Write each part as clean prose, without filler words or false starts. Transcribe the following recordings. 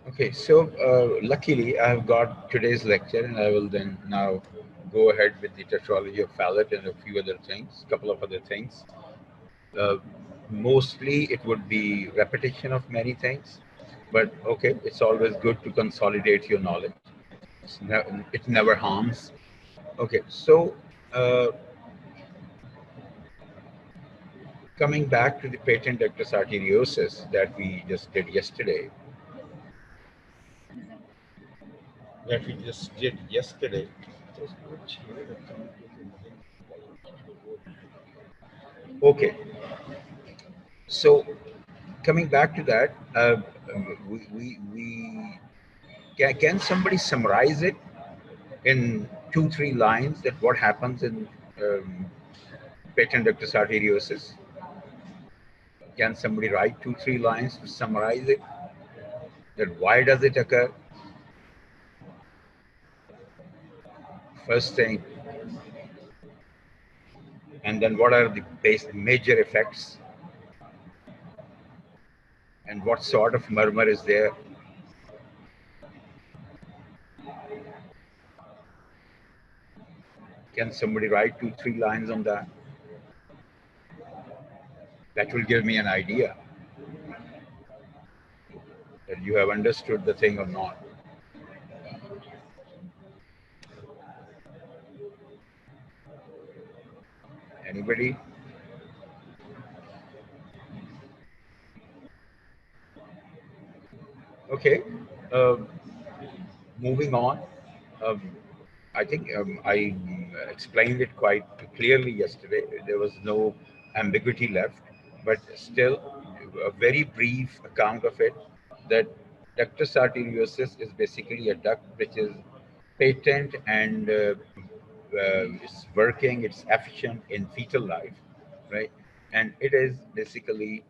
Okay, so luckily I have got today's lecture, and I will then now go ahead with the tetralogy of Fallout and a few other things, couple of other things. Uh, Mostly it would be repetition of many things, but okay, it's always good to consolidate your knowledge. It never harms. Okay, so uh, coming back to the patent ductus arteriosus that we just did yesterday, that we just did yesterday. Okay, so coming back to that, we can somebody summarize it in two, three lines that what happens in um, patent ductus arteriosus? Can somebody write two, three lines to summarize it? That why does it occur? First thing, and then what are the major effects, and what sort of murmur is there? Can somebody write two, three lines on that? That will give me an idea that you have understood the thing or not. Anybody? Okay. Um, Moving on. Um, I think I explained it quite clearly yesterday. There was no ambiguity left, but still, a very brief account of it. That ductus arteriosus is basically a duct which is patent and it's working, it's efficient in fetal life, right? And it is basically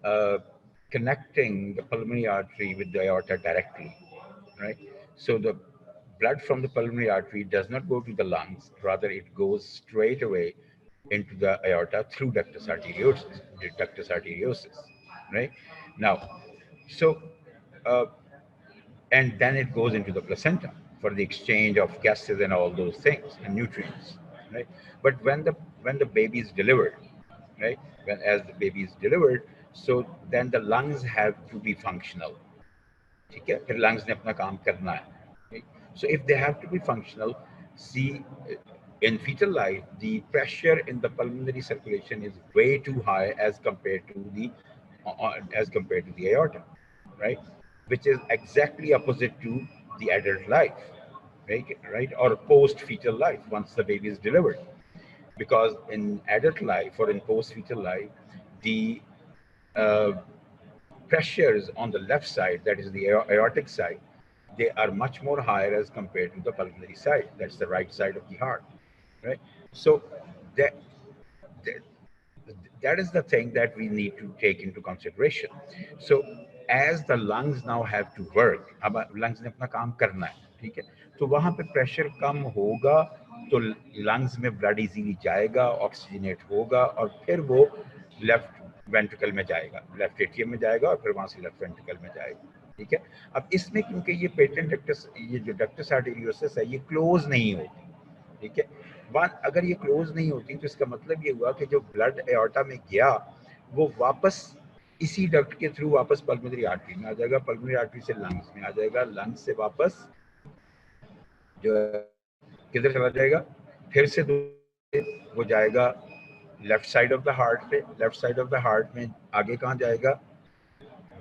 uh, connecting the pulmonary artery with the aorta directly, right? So the blood from the pulmonary artery does not go to the lungs, rather it goes straight away into the aorta through ductus arteriosus, right? Now, so uh, and then it goes into the placenta for the exchange of gases and all those things and nutrients, right? But when the baby is delivered, right, when as the baby is delivered, so then the lungs have to be functional. ठीक है, फिर lungs ने अपना काम करना है, right? So if they have to be functional, see, in fetal life the pressure in the pulmonary circulation is way too high as compared to the aorta, right? Which is exactly opposite to the adult life, right? Or post fetal life once the baby is delivered. Because in adult life or in post fetal life, the uh, pressures on the left side, that is the aortic side, they are much more higher as compared to the pulmonary side, that's the right side of the heart, right? So that, that that is the thing that we need to take into consideration. So as the lungs now have to work, अब lungs ने अपना काम करना है, ठीक है, तो वहां पे प्रेशर कम होगा, तो लंग्स में ब्लड इजीली जाएगा, ऑक्सीजनेट होगा, और फिर वो लेफ्ट वेंट्रिकल में जाएगा, लेफ्ट एट्रियम में जाएगा, और फिर वहां से लेफ्ट वेंट्रिकल में जाएगा, ठीक है। अब इसमें क्योंकि ये पेटेंट डक्टस, ये जो डक्टस आर्टेरियोसिस है, ये क्लोज नहीं होती, ठीक है। वन अगर ये क्लोज नहीं होती तो इसका मतलब ये हुआ कि जो ब्लड एओर्टा में गया वो वापस इसी डक्ट के थ्रू वापस पल्मोनरी आर्टरी में आ जाएगा, पल्मोनरी आर्टरी से लंग्स में आ जाएगा, लंग्स से वापस जो है किधर चला जाएगा, फिर से वो जाएगा left side of the heart पे, left side of the heart में आगे कहाँ जाएगा,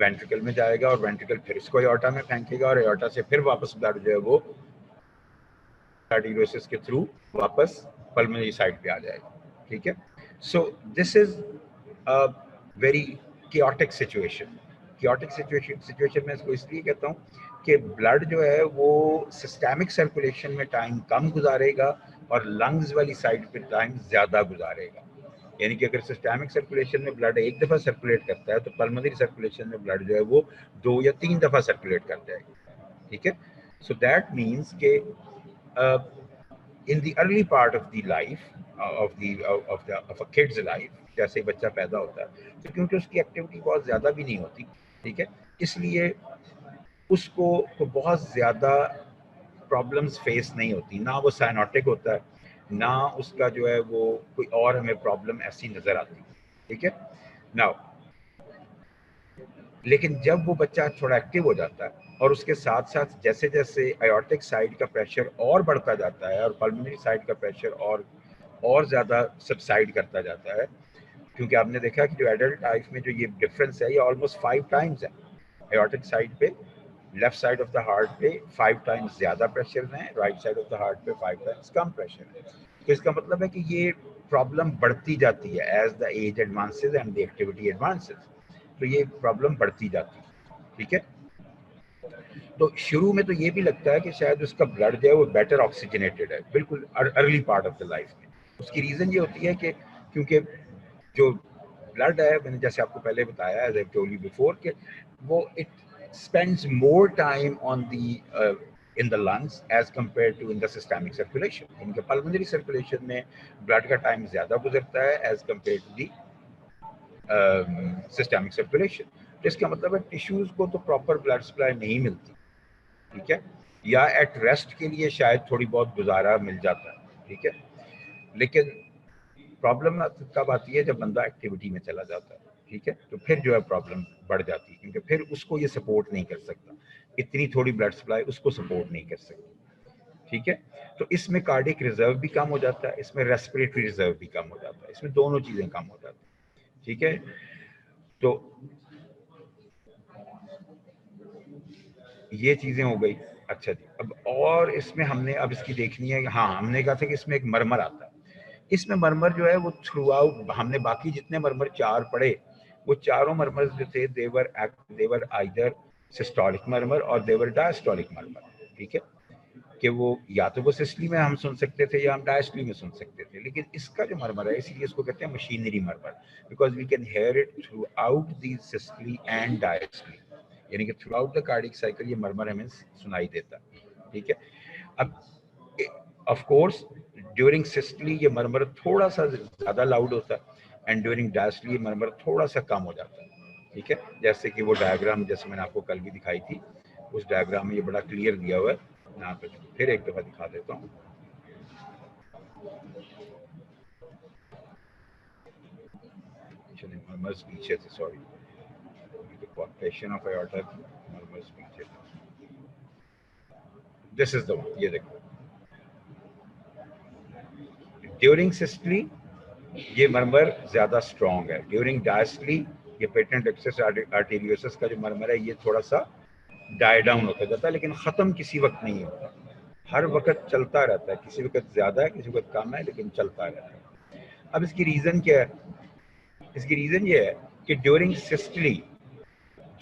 वेंट्रिकल में जाएगा, और वेंट्रिकल फिर इसको एओर्टा में फेंकेगा, और एओर्टा से फिर वापस ब्लड जो है वो कार्डियोसिस के थ्रू वापस पल्मोनरी साइड पे आ जाएगा, ठीक है। So this is a very chaotic situation. chaotic situation में इसको इसलिए कहता हूँ कि ब्लड जो है वो सिस्टेमिक सर्कुलेशन में टाइम कम गुजारेगा और लंग्स वाली साइड पे टाइम ज़्यादा गुजारेगा। यानी कि अगर सिस्टेमिक सर्कुलेशन में ब्लड एक दफ़ा सर्कुलेट करता है तो पल्मोनरी सर्कुलेशन में ब्लड जो है वो 2 या 3 दफ़ा सर्कुलेट कर जाएगा, ठीक है। सो दैट मीन्स के in the early part of the life of a kid's life, जैसे बच्चा पैदा होता है तो क्योंकि उसकी एक्टिविटी बहुत ज़्यादा भी नहीं होती, ठीक है, इसलिए उसको तो बहुत ज़्यादा प्रॉब्लम्स फेस नहीं होती, ना वो साइनोटिक होता है, ना उसका जो है वो कोई और हमें प्रॉब्लम ऐसी नज़र आती। ठीक है नाउ, लेकिन जब वो बच्चा थोड़ा एक्टिव हो जाता है और उसके साथ साथ जैसे जैसे आयोर्टिक साइड का प्रेशर और बढ़ता जाता है और पल्मोनरी साइड का प्रेशर और ज़्यादा सबसाइड करता जाता है, क्योंकि आपने देखा कि जो एडल्ट लाइफ में जो ये डिफरेंस है ये ऑलमोस्ट 5 टाइम्स है। एयोर्टिक साइड पे, left side of the heart पे 5 टाइम्स ज़्यादा प्रेशर है, right side of the heart पे 5 टाइम्स कम प्रेशर है। तो इसका मतलब है कि ये प्रॉब्लम बढ़ती जाती है as the age advances and the activity advances, तो ये प्रॉब्लम बढ़ती जाती है। ठीक है, तो शुरू में तो ये भी लगता है कि शायद उसका ब्लड जो है वो बेटर ऑक्सीजनेटेड है, बिल्कुल early part of the life में। उसकी रीज़न ये होती है कि क्योंकि जो ब्लड है, मैंने जैसे आपको पहले बताया as I told you before, कि वो it spends more time on the in the lungs as compare to in the systemic circulation. इनके पल्मोनरी सर्कुलेशन में ब्लड का टाइम ज़्यादा गुजरता है as compare to the systemic circulation. तो इसका मतलब है टिश्यूज़ को तो प्रॉपर ब्लड सप्लाई नहीं मिलती। ठीक है, या एट रेस्ट के लिए शायद थोड़ी बहुत गुजारा मिल जाता है। ठीक है, लेकिन प्रॉब्लम कब आती है, जब बंदा एक्टिविटी में चला जाता है। ठीक है, तो फिर जो है प्रॉब्लम बढ़ जाती है, क्योंकि फिर उसको ये सपोर्ट नहीं कर सकता, इतनी थोड़ी ब्लड सप्लाई उसको सपोर्ट नहीं कर सकती। ठीक है, तो इसमें कार्डिक रिजर्व भी कम हो जाता है, इसमें रेस्पिरेटरी रिजर्व भी कम हो जाता है, इसमें दोनों चीज़ें कम हो जाती है। ठीक है, तो ये चीज़ें हो गई। अच्छा जी, अब और इसमें हमने अब इसकी देखनी है, हाँ हमने कहा था कि इसमें एक मरमर आता है। इसमें मरमर जो है वो थ्रू आउट, हमने बाकी जितने मरमर 4 पढ़े, वो चारों मरमर जो थे देवर आइदर सिस्टोलिक मरमर और देवर डायस्टोलिक मरमर। ठीक है, कि वो या तो वो सिस्टली में हम सुन सकते थे या हम डायस्टली में सुन सकते थे, लेकिन इसका जो मरमर है इसलिए इसको कहते हैं machinery murmur, because we can hear it throughout the systole and diastole, यानी कि throughout the cardiac cycle ये मरमर हमें सुनाई देता है। ठीक है, अब ऑफ कोर्स ड्यूरिंग सिस्टली ये मरमर थोड़ा सा ज़्यादा लाउड होता है एंड ड्यूरिंग डायस्टली ये मरमर थोड़ा सा कम हो जाता है। ठीक है, जैसे कि वो डायग्राम जैसे मैंने आपको कल भी दिखाई थी, उस डायग्राम में ये बड़ा क्लियर दिया हुआ है। यहाँ पे फिर एक दफ़ा दिखा देता हूँ। चलिए, मरमर्स पीछे से, sorry, palpation of aorta, murmurs पीछे। दिस इज द वन, ये देखो, ड्यूरिंग सिस्टली ये मरमर ज्यादा स्ट्रॉन्ग है, ड्यूरिंग डायस्टली ये पेटेंट एक्सेस आर्टेरियोसिस का जो मरमर है ये थोड़ा सा डाई डाउन होता जाता है, लेकिन खत्म किसी वक्त नहीं होता, हर वक्त चलता रहता है, किसी वक्त ज्यादा है किसी वक्त कम है, लेकिन चलता रहता है। अब इसकी रीजन क्या है? इसकी रीजन ये है कि ड्यूरिंग सिस्टली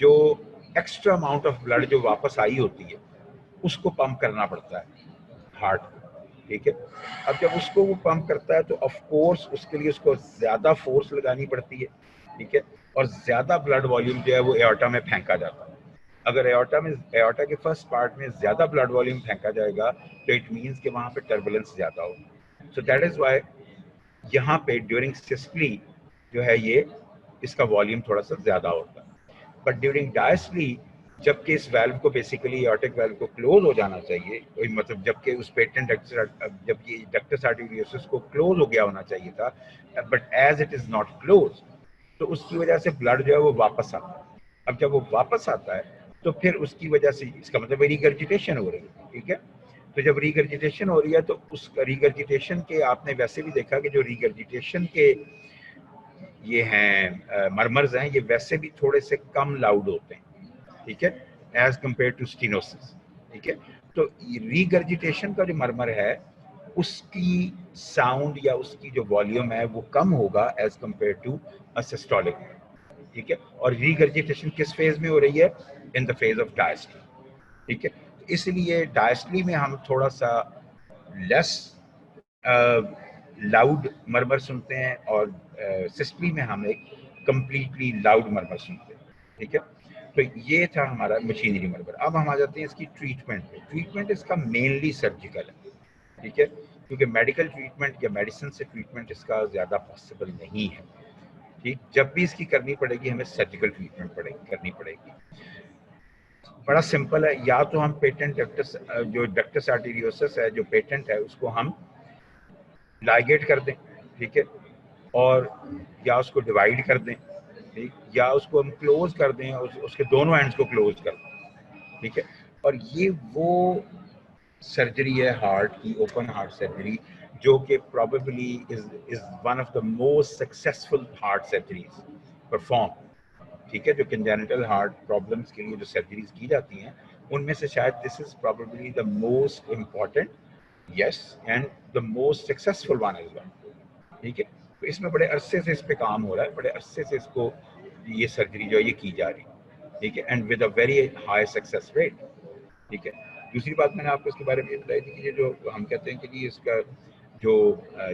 जो एक्स्ट्रा अमाउंट ऑफ ब्लड जो वापस आई होती है उसको पंप करना पड़ता है हार्ट को। ठीक है, अब जब उसको वो पंप करता है तो ऑफ कोर्स उसके लिए उसको ज्यादा फोर्स लगानी पड़ती है। ठीक है, और ज्यादा ब्लड वॉल्यूम जो है वो एओर्टा में फेंका जाता है। अगर एओर्टा के फर्स्ट पार्ट में ज्यादा ब्लड वॉल्यूम फेंका जाएगा तो इट मीन्स कि वहां पे टर्बुलेंस ज्यादा होगी। सो दैट इज वाई यहाँ पे ड्यूरिंग सिस्टली जो है ये इसका वॉल्यूम थोड़ा सा ज्यादा होता है, बट ड्यूरिंग डायस्टली जबकि इस वेल्व को बेसिकली एओर्टिक वेल्व को क्लोज हो जाना चाहिए, मतलब जबकि उस पेटेंट जबकि डक्टस आर्टेरियोसिस को क्लोज हो गया होना चाहिए था, but as it is not close, तो उसकी वजह से ब्लड जो है वो वापस आता है। अब जब वो वापस आता है तो फिर उसकी वजह से इसका मतलब रिगर्जिटेशन हो रही है। ठीक है, तो जब रिगर्जिटेशन हो रही है तो उस रिगर्जिटेशन के आपने वैसे भी देखा कि जो रिगर्जिटेशन के ये हैं मरमर्स हैं ये वैसे भी थोड़े से कम लाउड होते हैं। ठीक है, एज कंपेयर टू स्टीनोसिस। ठीक है, तो रीगर्जिटेशन का जो मरमर है उसकी साउंड या उसकी जो वॉल्यूम है वो कम होगा एज कंपेयर टू सिस्टोलिक। ठीक है, और रीगर्जिटेशन किस फेज में हो रही है? In the phase of diastole. ठीक है, तो इसलिए डायस्टली में हम थोड़ा सा लेस लाउड मरमर सुनते हैं और सिस्टली में हम एक कंप्लीटली लाउड मरमर सुनते हैं। ठीक है, तो ये था हमारा मशीनरी मरमर। अब हम आ जाते हैं इसकी ट्रीटमेंट पे। ट्रीटमेंट इसका मेनली सर्जिकल है। ठीक है, क्योंकि मेडिकल ट्रीटमेंट या मेडिसिन से ट्रीटमेंट इसका ज़्यादा पॉसिबल नहीं है। ठीक, जब भी इसकी करनी पड़ेगी हमें सर्जिकल ट्रीटमेंट करनी पड़ेगी। बड़ा सिंपल है, या तो हम पेटेंट डक्टस जो डक्टस आर्टेरियोसिस है जो पेटेंट है उसको हम लाइगेट कर दें, ठीक है, और या उसको डिवाइड कर दें, ठीक, या उसको हम क्लोज कर दें, उसके दोनों एंड्स को क्लोज कर दें, ठीक है। और ये वो सर्जरी है हार्ट की, ओपन हार्ट सर्जरी, जो कि probably is one of the most successful heart surgeries perform, ठीक है। जो कंजेनिटल हार्ट प्रॉब्लम्स के लिए जो सर्जरीज की जाती हैं उनमें से शायद this is probably the most important, yes, and the most successful one as well, ठीक है। तो इसमें बड़े अरसे से इस पे काम हो रहा है, बड़े अरसे से इसको ये सर्जरी जो है ये की जा रही है, ठीक है, and with a very high success rate, ठीक है। दूसरी बात मैंने आपको इसके बारे में ये बताई थी कि ये जो हम कहते हैं कि जी इसका जो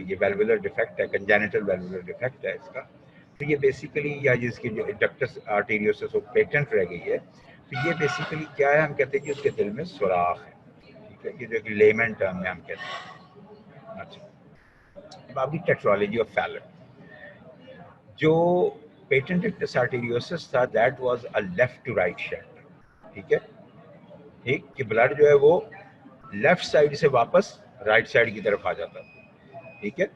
ये वेल्वुलर डिफेक्ट है, कंजेनिटल वेल्वुलर डिफेक्ट है इसका, तो ये बेसिकली, या जिसकी जो डक्टस आर्टेरियोसिस पेटेंट रह गई है, तो ये बेसिकली क्या है, हम कहते हैं कि उसके दिल में सुराख है, ठीक है, ये जो लेमन टर्म में हम कहते हैं। अच्छा, अब आपकी टेट्रोलॉजी ऑफ फैलेट, जो पेटेंट डक्टस आर्टेरियोसिस था that was a left to right shunt, ठीक है, ठीक, कि ब्लड जो है वो लेफ्ट साइड से वापस राइट साइड की तरफ आ जाता है, ठीक है।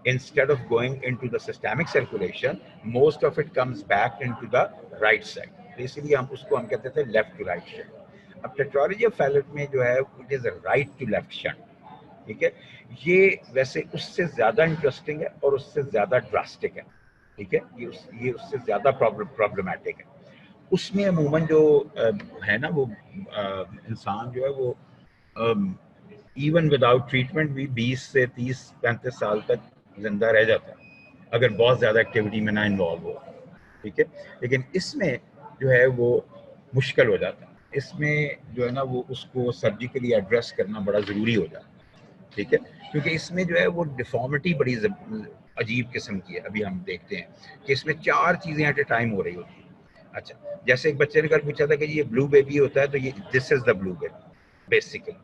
Instead of going into the systemic circulation, most of it comes back into the right side. तो इसलिए हम उसको हम कहते थे लेफ्ट टू राइट शंट। अब टेट्रोलॉजी ऑफ फैलेट में जो है it is right to left shunt, ठीक है। ये वैसे उससे ज्यादा इंटरेस्टिंग है और उससे ज्यादा ड्रास्टिक है, ठीक है, ये उससे ज्यादा प्रॉब्लमैटिक है। उसमें अमूमन जो है ना वो इंसान जो है वो इवन विदाउट ट्रीटमेंट भी 20 से 30-35 साल तक जिंदा रह जाता है अगर बहुत ज़्यादा एक्टिविटी में ना इन्वॉल्व हो, ठीक है। लेकिन इसमें जो है वो मुश्किल हो जाता है, इसमें जो है ना वो उसको सर्जिकली एड्रेस करना बड़ा ज़रूरी हो जाता है, ठीक है, क्योंकि इसमें जो है वो डिफॉर्मिटी बड़ी अजीब किस्म की है। अभी हम देखते हैं कि इसमें 4 चीज़ें एट ए टाइम हो रही होती हैं। अच्छा, जैसे एक बच्चे ने कल पूछा था कि ये ब्लू बेबी होता है, तो ये this is the blue baby basically.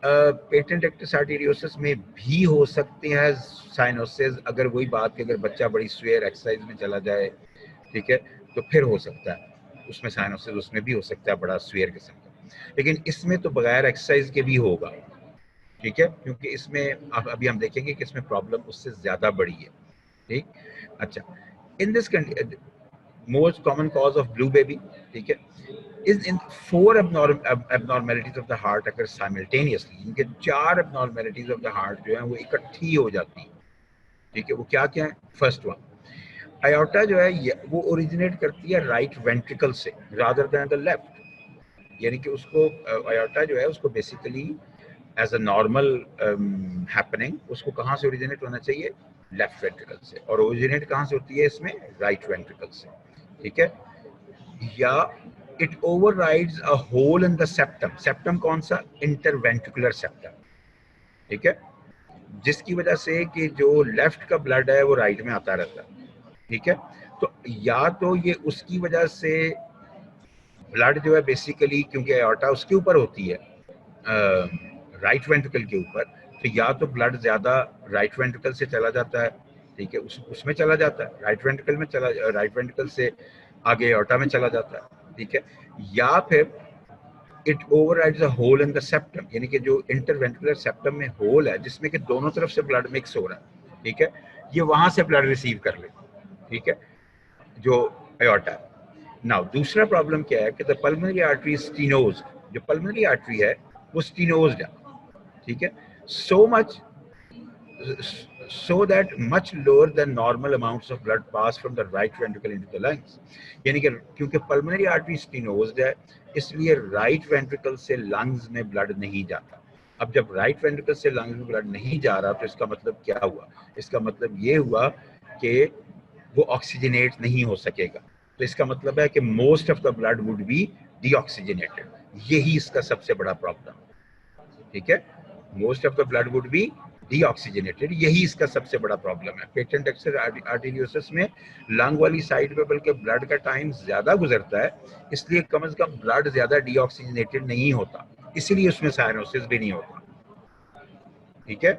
Patent ductus arteriosus में भी हो सकते हैं साइनोसिस, अगर वही बात कि अगर बच्चा बड़ी स्वेयर एक्सरसाइज में चला जाए, ठीक है, तो फिर हो सकता है उसमें साइनोसिस, उसमें भी हो सकता है बड़ा स्वेयर किस्म का। लेकिन इसमें तो बगैर एक्सरसाइज के भी होगा, ठीक है, क्योंकि इसमें अभी हम देखेंगे कि इसमें प्रॉब्लम उससे ज्यादा बड़ी है, ठीक। अच्छा, in this most common cause of blue baby, ठीक है, is in 4 abnormalities of the heart occur simultaneously। इनके 4 abnormalities of the heart जो है वो इकट्ठी हो जाती है, ठीक है। वो क्या क्या है? फर्स्ट वन, आयोटा जो है वो ओरिजिनेट करती है राइट वेंट्रिकल से रादर देन द लेफ्ट, यानी कि उसको आयोटा जो है उसको basically as a normal happening उसको कहाँ से ओरिजिनेट होना चाहिए? लेफ्ट वेंट्रिकल से, और ओरिजिनेट कहाँ से होती है इसमें? राइट वेंट्रिकल से, ठीक है। या it overrides a hole in the septum, septum कौन सा? इंटरवेंट्रिकुलर सेप्टम, ठीक है, जिसकी वजह से कि जो लेफ्ट का ब्लड है वो राइट में आता रहता है, ठीक है। तो या तो ये उसकी वजह से ब्लड जो है बेसिकली, क्योंकि एओर्टा उसके ऊपर होती है राइट वेंट्रिकल के ऊपर, तो या तो ब्लड ज्यादा राइट वेंट्रिकल से चला जाता है, ठीक है, उसमें चला जाता है, राइट वेंट्रिकल में चला, राइट वेंट्रिकल से आगे एओर्टा में चला जाता है, ठीक है। या फिर it overrides a hole in the septum, यानी कि जो इंटरवेंट्रिकुलर सेप्टम में होल है जिसमें कि दोनों तरफ से ब्लड मिक्स हो रहा है, ठीक है, ये वहां से ब्लड रिसीव कर ले, ठीक है, जो एओर्टा है। नाउ दूसरा प्रॉब्लम क्या है कि द पल्मोनरी आर्टरी स्टीनोज्ड, जो पल्मोनरी आर्टरी है वो स्टीनोज्ड है, ठीक है, so much so that much lower than normal amounts of blood pass from the right ventricle into the lungs। यानी कि क्योंकि पल्मोनरी आर्टरी स्टीनोज्ड है इसलिए राइट वेंट्रिकल से लंग्स में ब्लड नहीं जाता। अब जब राइट वेंट्रिकल से लंग्स में ब्लड नहीं जा रहा तो इसका मतलब क्या हुआ? इसका मतलब ये हुआ कि वो ऑक्सीजनेट नहीं हो सकेगा, तो इसका मतलब है कि most of the blood would be deoxygenated, यही इसका सबसे बड़ा प्रॉब्लम, ठीक है, most of the blood would be deoxygenated, यही इसका सबसे बड़ा प्रॉब्लम है। पेटेंट डक्टस आर्टेरियोसिस में लंग वाली साइड पे बल्कि ब्लड का टाइम ज्यादा गुजरता है, इसलिए कम से कम ब्लड ज्यादा डीऑक्सीजनेटेड नहीं होता, इसीलिए उसमें साइनोसिस भी नहीं होता, ठीक है,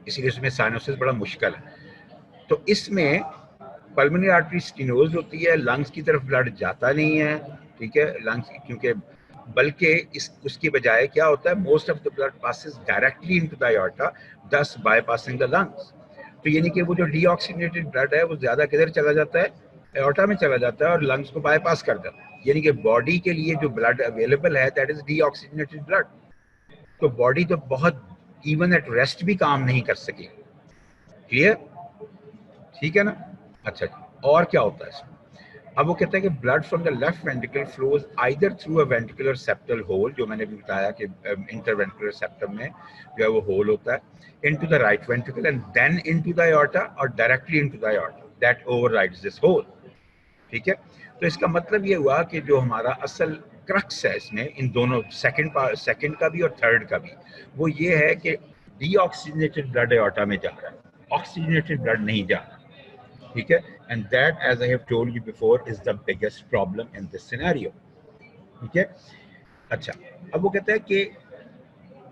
इसीलिए उसमें साइनोसिस बड़ा मुश्किल है। तो इसमें पल्मोनरी आर्टरी स्टीनोज होती है, लंग्स की तरफ ब्लड जाता नहीं है, ठीक है, लंग्स, क्योंकि बल्कि इस उसकी बजाय क्या होता है, most of the blood passes directly into the aorta, thus bypassing the lungs। तो यानी कि वो जो डीऑक्सीजनेटेड ब्लड है वो ज्यादा किधर चला जाता है, एओर्टा में चला जाता है और लंग्स को बाईपास कर देता है। यानी कि बॉडी के लिए जो ब्लड अवेलेबल है दैट इज डीऑक्सीजनेटेड ब्लड। तो बॉडी तो बहुत इवन एट रेस्ट भी काम नहीं कर सकेगी। क्लियर, ठीक है ना। अच्छा जी, और क्या होता है इसमें? अब वो कहता है कि blood from the left ventricle flows either through a ventricular septal hole, जो मैंने भी बताया कि इंटरवेंट्रिकुलर सेप्टम में जो है वो होल होता है, into the right ventricle and then into the aorta और directly into the aorta that overrides this hole. ठीक है, तो इसका मतलब ये हुआ कि जो हमारा असल क्रक्स है इसमें, इन दोनों सेकंड का भी और थर्ड का भी, वो ये है कि डीऑक्सीजनेटेड ब्लड aorta में जा रहा है, ऑक्सीजनेटेड ब्लड नहीं जा रहा। ठीक है, and that as I have told you before is the biggest problem in this scenario. ठीक है, अच्छा, अब वो कहता है कि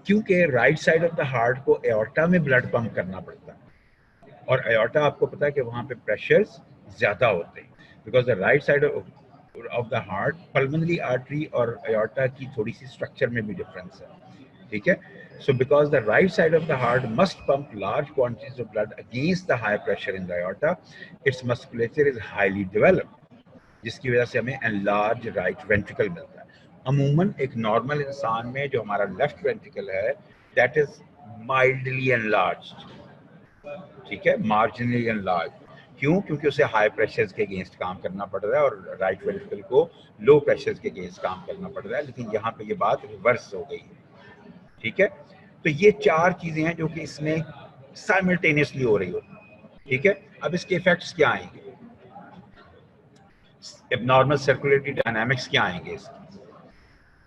क्योंकि right side of the heart को एओर्टा में ब्लड पंप करना पड़ता है और एओर्टा आपको पता है कि वहां पे प्रेशर्स ज्यादा होते हैं, because the right side of the heart, pulmonary artery और एओर्टा की थोड़ी सी स्ट्रक्चर में भी डिफरेंस है। ठीक है, so because the right side of the heart must pump large quantities of blood against the high pressure in the aorta, its musculature is highly developed, जिसकी वजह से हमें enlarged right ventricle मिलता है। अमूमन एक नॉर्मल इंसान में जो हमारा लेफ्ट वेंट्रिकल है that is mildly enlarged, ठीक है, मार्जिनली एनलार्ज। क्यों? क्योंकि उसे हाई प्रेशर्स के अगेंस्ट काम करना पड़ रहा है और राइट वेंट्रिकल को लो प्रेशर्स के अगेंस्ट काम करना पड़ रहा है, लेकिन यहाँ पे ये बात रिवर्स हो गई है। ठीक है, तो ये चार चीजें हैं जो कि इसमें साइमल्टेनियसली हो रही होती है। ठीक है, अब इसके इफेक्ट्स क्या आएंगे, एबनॉर्मल सर्कुलेटरी डायनामिक्स क्या आएंगे इसके?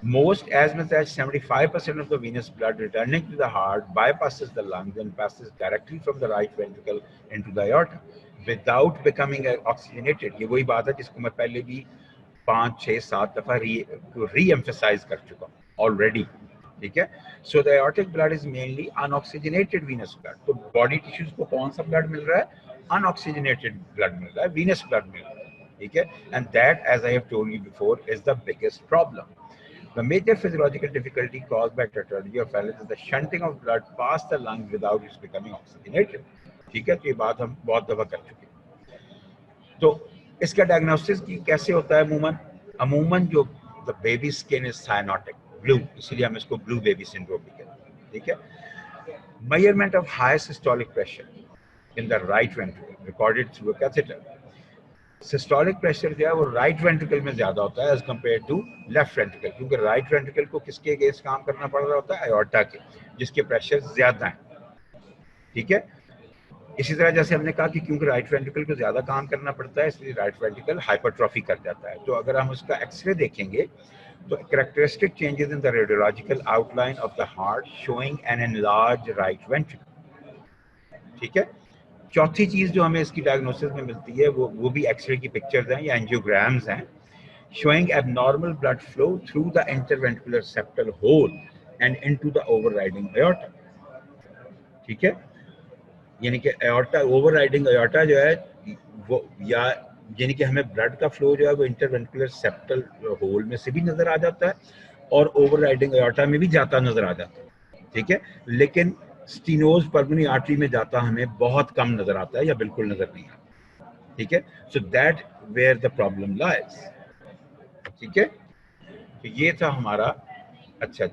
Most, as much as 75% of the venous blood returning to the heart bypasses the lungs and passes directly from the right ventricle into the aorta without becoming oxygenated। ये वही बात है जिसको मैं पहले भी 5, 6, 7 दफा री एम्फेसाइज कर चुका हूँ ऑलरेडी। ठीक है, so the aortic blood is mainly unoxygenated venous blood। तो बॉडी टिश्यूज को कौन सा ब्लड मिल रहा है? अनऑक्सीजनेटेड ब्लड मिल रहा है, venous blood मिल रहा है। ठीक है, and that as I have told you before is the biggest problem. The major physiological difficulty caused by tetralogy of Fallot is the shunting of blood past the lungs without its becoming oxygenated। ठीक है, तो ये बात हम बहुत दफा कर चुके हैं। तो इसका डायग्नोसिस कैसे होता है? अमूमन जो the baby skin is cyanotic blue, इसलिए हम इसको ब्लू बेबी सिंड्रोम भी कहते हैं। ठीक है, measurement of high systolic pressure in the right ventricle recorded through a catheter. Systolic pressure जो है वो राइट वेंट्रिकल में ज्यादा होता है as compare to left ventricle, क्योंकि राइट वेंट्रिकल को किसके अगेंस्ट काम करना पड़ रहा होता है? एओर्टा के, जिसके प्रेशर ज्यादा है। ठीक है, इसी तरह जैसे हमने कहा कि क्योंकि राइट वेंट्रिकल को ज्यादा काम करना पड़ता है इसलिए राइट वेंट्रिकल हाइपरट्रॉफी कर जाता है। तो अगर हम उसका एक्सरे देखेंगे तो characteristic changes in the radiological outline of the heart showing an enlarge right ventricle. ठीक है, चौथी चीज जो हमें इसकी डायग्नोसिस में मिलती है वो भी एक्सरे की पिक्चर्स हैं या एंजियोग्राम्स हैं, showing abnormal blood flow through the interventricular septal hole and into the overriding aorta। ठीक है, यानी कि aorta overriding aorta जो है वो, या यानी कि हमें ब्लड का फ्लो जो है वो इंटरवेंट्रिकुलर सेप्टल होल में से भी नजर आ जाता है और ओवरराइडिंग aorta में भी जाता नजर आ जाता है। ठीक है, लेकिन स्टीनोज पल्मोनरी आर्टरी में जाता हमें बहुत कम नजर आता है या बिल्कुल नजर नहीं आता। ठीक है, so that where the problem lies. ठीक है, तो ये था हमारा, अच्छा,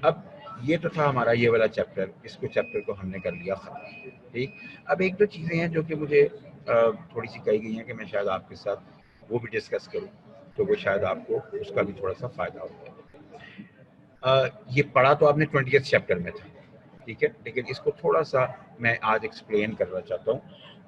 अब ये तो था हमारा ये वाला चैप्टर, इसको चैप्टर को हमने कर लिया खत्म। ठीक, अब एक दो चीज़ें हैं जो कि मुझे थोड़ी सी कही गई हैं कि मैं शायद आपके साथ वो भी डिस्कस करूं, तो वो शायद आपको उसका भी थोड़ा सा फायदा होगा। ये पढ़ा तो आपने 20th चैप्टर में था, ठीक है, लेकिन इसको थोड़ा सा मैं आज एक्सप्लेन करना चाहता हूँ।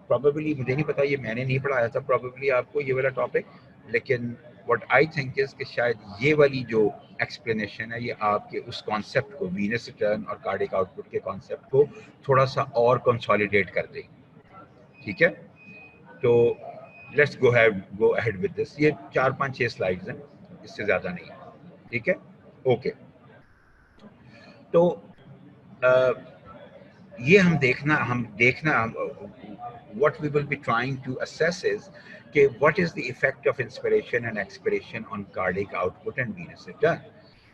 प्रॉबेबली मुझे नहीं पता, ये मैंने नहीं पढ़ाया था प्रॉबेबली आपको ये वाला टॉपिक, लेकिन व्हाट आई थिंक इज कि शायद ये वाली जो एक्सप्लेनेशन है ये आपके उस कॉन्सेप्ट को, वीनस रिटर्न और कार्डिक आउटपुट के कॉन्सेप्ट को थोड़ा सा और कंसोलिडेट कर देगी। ठीक है, तो let's go ahead with this. ये 4-5-6 स्लाइड्स हैं, इससे ज़्यादा नहीं है। ठीक है, ओके, तो ये हम देखना what we will be trying to assess is कि what is the effect of inspiration and expiration on cardiac output and venous return.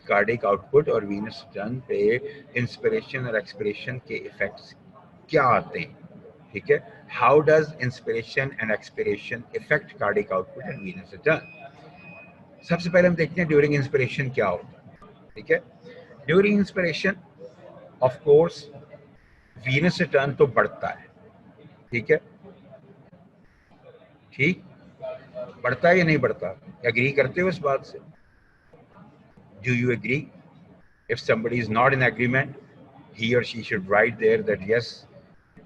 Cardiac output और वीनस रिटर्न पे इंस्पिरेशन और एक्सपिरेशन के इफेक्ट्स क्या आते हैं, ठीक है. How does inspiration and expiration effect cardiac output and venous return. सबसे पहले हम देखते हैं ड्यूरिंग इंस्पिरेशन क्या होता है, ठीक है. During inspiration of course Venus return तो बढ़ता है, ठीक है. ठीक, बढ़ता है या नहीं बढ़ता, एग्री करते हो इस बात से? Do you agree? If somebody is not in agreement, he or she should write there that yes,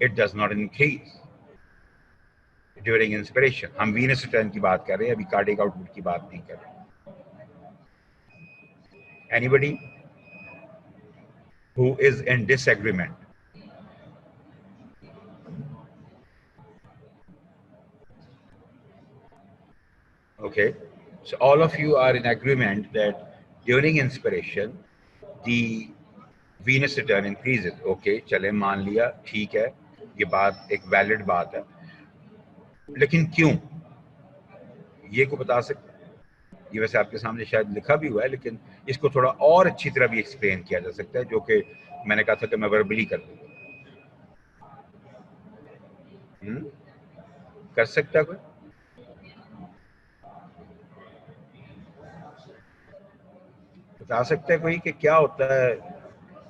it does not increase during inspiration. हम venous return की बात कर रहे हैं, अभी cardiac output की बात नहीं कर रहे. Anybody who is in disagreement? Okay, so all of you are in agreement that during inspiration the venous return increases. Okay, चले मान लिया, ठीक है, ये बात एक वैलिड बात है, लेकिन क्यों, ये को बता सकते? ये वैसे आपके सामने शायद लिखा भी हुआ है, लेकिन इसको थोड़ा और अच्छी तरह भी एक्सप्लेन किया जा सकता है, जो कि मैंने कहा था कि मैं वर्बली कर दूंगा. कर सकता है कोई? बता सकता है कोई कि क्या होता है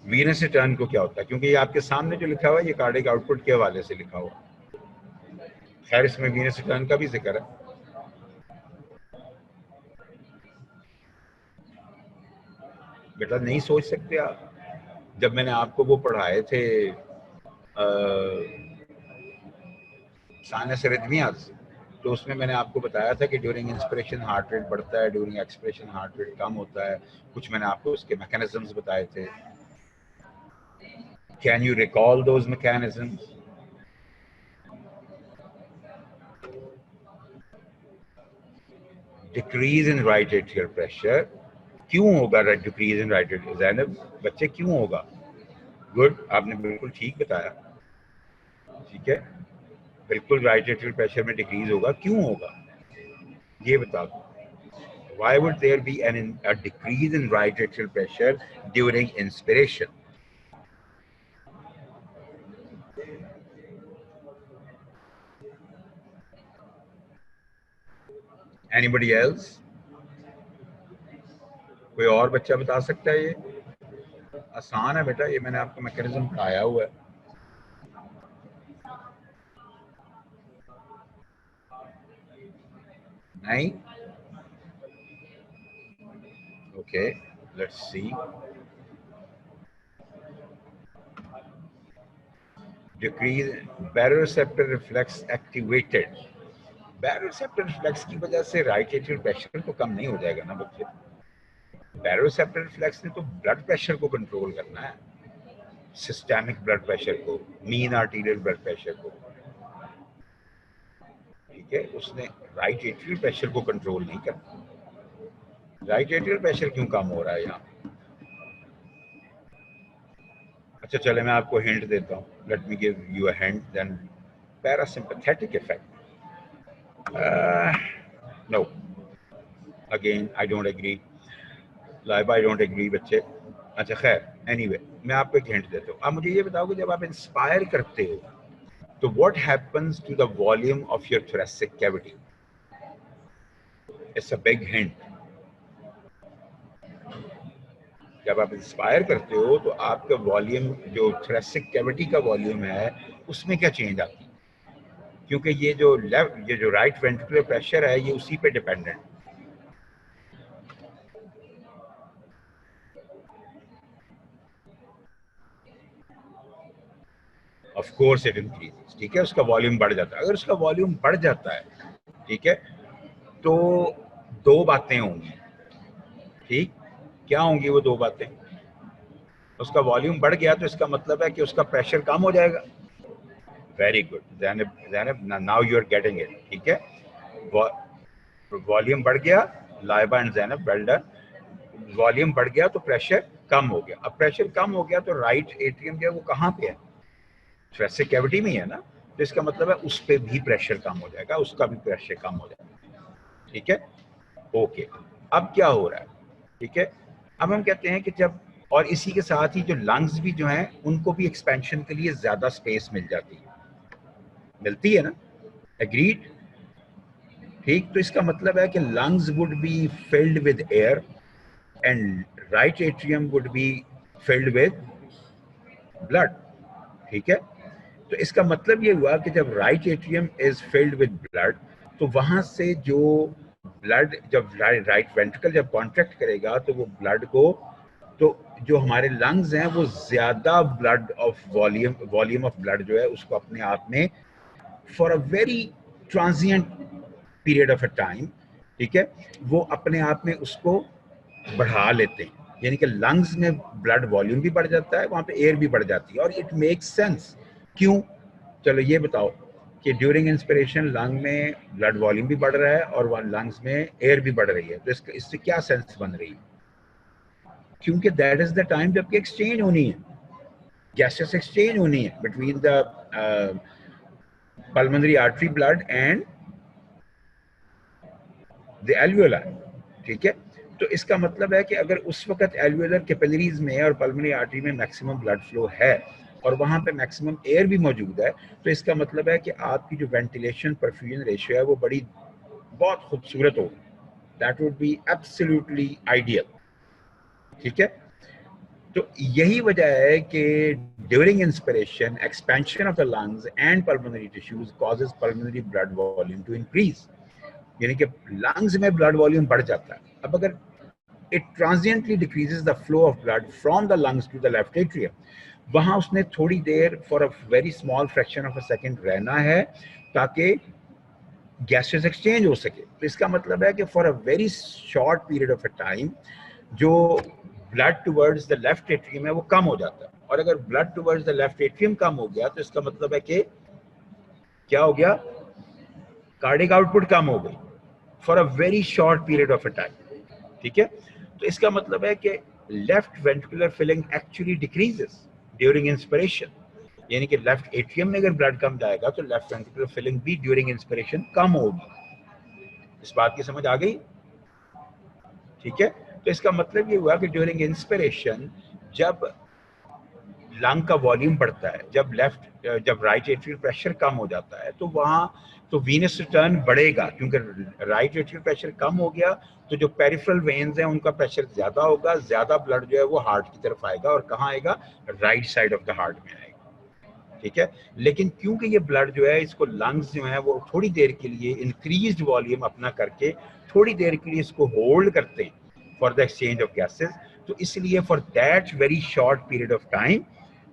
वीनस रिटर्न को, क्या होता है? क्योंकि ये आपके सामने जो लिखा हुआ है ये कार्डिक आउटपुट के हवाले से लिखा हुआ. खैर इसमें वीनस रिटर्न का भी जिक्र है. बेटा नहीं सोच सकते आप? जब मैंने आपको वो पढ़ाए थे साइनस रिदमियास, तो उसमें मैंने आपको बताया था कि ड्यूरिंग इंस्पिरेशन हार्ट रेट बढ़ता है, ड्यूरिंग एक्सपिरेशन हार्ट रेट कम होता है. कुछ मैंने आपको उसके मैकेनिज्म्स बताए थे. Can you recall those mechanisms? Decrease in right atrial pressure. क्यों होगा decrease in right atrial? Zainab बच्चे क्यों होगा? गुड, आपने बिल्कुल ठीक बताया, ठीक है, बिल्कुल राइट एट्रियल प्रेशर में डिक्रीज होगा. क्यों होगा ये बता दो. Why would there be a decrease in right atrial pressure during inspiration? Anybody else? कोई और बच्चा बता सकता है? ये आसान है बेटा, ये मैंने आपको मैकेनिज्म पढ़ाया हुआ है. नहीं? Okay, let's see. Decrease baroreceptor reflex activated. baroreceptor reflex की वजह से राइट एट्रियल प्रेशर तो कम नहीं हो जाएगा ना बच्चे. baroreceptor reflex ने तो ब्लड प्रेशर को कंट्रोल करना है, सिस्टेमिक ब्लड प्रेशर को, मीन आर्टीरियल ब्लड प्रेशर को, ठीक है. उसने राइट एट्रियल प्रेशर को कंट्रोल नहीं करना. राइट एट्रियल प्रेशर क्यों कम हो रहा है यहाँ? अच्छा चले मैं आपको हिंट देता हूँ. Let me give you a hint. Then parasympathetic effect. No, again I don't agree. Laiba I don't agree बच्चे. अच्छा खैर, एनीवे मैं आपको एक हिंट देता हूँ. आप मुझे ये बताओ कि जब आप इंस्पायर करते हो तो what happens to the volume of your thoracic cavity? It's a big hint. जब आप इंस्पायर करते हो तो आपका वॉल्यूम, जो थोरेसिक कैविटी का वॉल्यूम है, उसमें क्या चेंज आती है? क्योंकि ये जो राइट वेंट्रिकुलर प्रेशर है ये उसी पे dependent. Of course it increases, ठीक है, उसका वॉल्यूम बढ़ जाता है. अगर उसका वॉल्यूम बढ़ जाता है, ठीक है, तो दो बातें होंगी. ठीक, क्या होंगी वो दो बातें? उसका वॉल्यूम बढ़ गया तो इसका मतलब है कि उसका प्रेशर कम हो जाएगा. Very good Zainab, now you are getting it. ठीक है, वॉल्यूम बढ़ गया. Laiba and Zainab, well done. Volume बढ़ गया तो प्रेशर कम हो गया. अब प्रेशर कम हो गया तो राइट एट्रियम जो है वो कहाँ पे है? थोरेसिक कैविटी में है ना, तो इसका मतलब है उस पर भी प्रेशर कम हो जाएगा, उसका भी प्रेशर कम हो जाएगा। ठीक है, ओके। अब क्या हो रहा है, ठीक है, अब हम कहते हैं कि जब, और इसी के साथ ही जो लंग्स भी जो हैं उनको भी एक्सपेंशन के लिए ज्यादा स्पेस मिल जाती है, मिलती है ना, एग्रीड। ठीक, तो इसका मतलब है कि lungs would be filled with air and right atrium would be filled with blood. ठीक है, तो इसका मतलब ये हुआ कि जब right atrium is filled with blood, तो वहां से जो ब्लड, जब राइट वेंट्रिकल जब कॉन्ट्रैक्ट करेगा तो वो ब्लड को, तो जो हमारे लंग्स हैं वो ज्यादा blood of volume of blood जो है उसको अपने आप में for a very transient period of a time, ठीक है, वो अपने आप में उसको बढ़ा लेते हैं। यानी कि लंग्स में ब्लड वॉल्यूम भी बढ़ जाता है, वहां पे एयर भी बढ़ जाती है, और इट मेक्स सेंस। क्यों, चलो ये बताओ कि ड्यूरिंग इंस्पिरेशन लंग में ब्लड वॉल्यूम भी बढ़ रहा है और लंग्स में एयर भी बढ़ रही है, तो इससे क्या सेंस बन रही है? क्योंकि दैट इज द टाइम जबकि एक्सचेंज होनी है, गैसेस एक्सचेंज होनी है between the pulmonary artery blood and the alveoli. ठीक है, तो इसका मतलब है कि अगर उस वक्त एल्वियोलर कैपिलरीज में और पल्मोनरी आर्टरी में मैक्सिमम ब्लड फ्लो है और वहां पे मैक्सिमम एयर भी मौजूद है, तो इसका मतलब है कि आपकी जो वेंटिलेशन परफ्यूजन रेशियो है वो बड़ी बहुत खूबसूरत होगी। That would be absolutely ideal. ठीक है, तो यही वजह है कि during inspiration expansion of the lungs and pulmonary tissues causes pulmonary blood volume to increase, यानी कि लंग्स में ब्लड वॉल्यूम बढ़ जाता है। अब अगर it transiently decreases the flow of blood from the lungs to the left atrium, वहां उसने थोड़ी देर for a very small fraction of a second रहना है ताकि गैसेस एक्सचेंज हो सके। तो इसका मतलब है कि for a very short period of a time जो blood towards the left atrium है वो कम हो जाता है, और अगर blood towards the left atrium कम हो गया तो इसका मतलब है कि क्या हो गया, कार्डिक आउटपुट कम हो गई for a very short period of a time. ठीक है, तो इसका मतलब है कि left ventricular filling actually decreases during inspiration, यानी कि लेफ्ट एट्रियम में अगर ब्लड कम जाएगा तो लेफ्ट वेंट्रिकुलर फिलिंग भी ड्यूरिंग इंस्पिरेशन कम होगी। इस बात की समझ आ गई? ठीक है, तो इसका मतलब ये हुआ कि ड्यूरिंग इंस्पिरेशन जब लंग का वॉल्यूम बढ़ता है, जब राइट एट्रियल प्रेशर कम हो जाता है तो वहाँ तो वीनस रिटर्न बढ़ेगा, क्योंकि राइट एट्रियल प्रेशर कम हो गया तो जो पेरिफेरल वेन्स हैं उनका प्रेशर ज्यादा होगा, ज्यादा ब्लड जो है वो हार्ट की तरफ आएगा, और कहाँ आएगा, right side of the heart में आएगा। ठीक है, लेकिन क्योंकि ये ब्लड जो है इसको लंग्स जो है वो थोड़ी देर के लिए इंक्रीज्ड वॉल्यूम अपना करके थोड़ी देर के लिए इसको होल्ड करते हैं for the exchange of gases, तो इसलिए for that very short period of time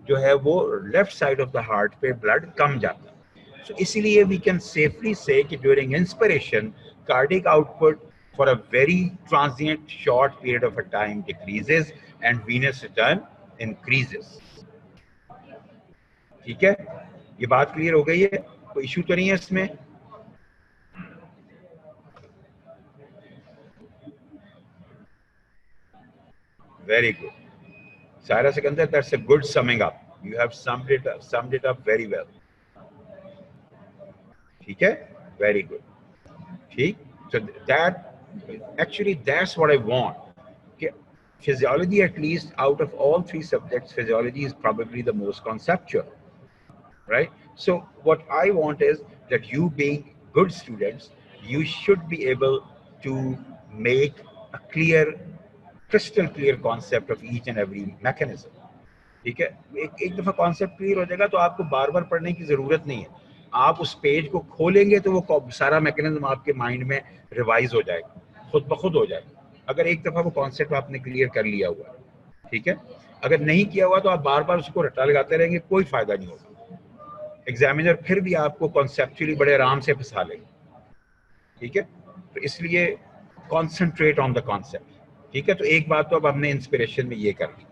जो है वो left side of the heart पे ब्लड कम जाता है। सो इसीलिए वी कैन सेफली से कि during inspiration cardiac output for a very transient short period of a time decreases and venous return increases. ठीक है, ये बात क्लियर हो गई है, कोई इशू तो नहीं है इसमें? Very good Saira Sikandar, that's a good summing up. You have summed it up very well. ठीक है, very good. ठीक, so that actually that's what I want. Okay. Physiology, at least out of all three subjects, physiology is probably the most conceptual, right? So what I want is that you being good students, you should be able to make a clear, crystal clear concept of each and every mechanism. ठीक है, एक दफा concept clear हो जाएगा तो आपको बार बार पढ़ने की जरूरत नहीं है, आप उस पेज को खोलेंगे तो वो सारा मैकेनिज्म आपके माइंड में रिवाइज हो जाएगा, खुद ब खुद हो जाएगा, अगर एक दफा वो कॉन्सेप्ट आपने क्लियर कर लिया हुआ है। ठीक है, अगर नहीं किया हुआ तो आप बार बार उसको रटा लगाते रहेंगे, कोई फायदा नहीं होगा, एग्जामिनर फिर भी आपको कॉन्सेप्चुअली बड़े आराम से फंसा लेगा। ठीक है, तो इसलिए कॉन्सेंट्रेट ऑन द कॉन्सेप्ट। ठीक है, तो एक बात तो अब हमने इंस्पिरेशन में ये कर ली।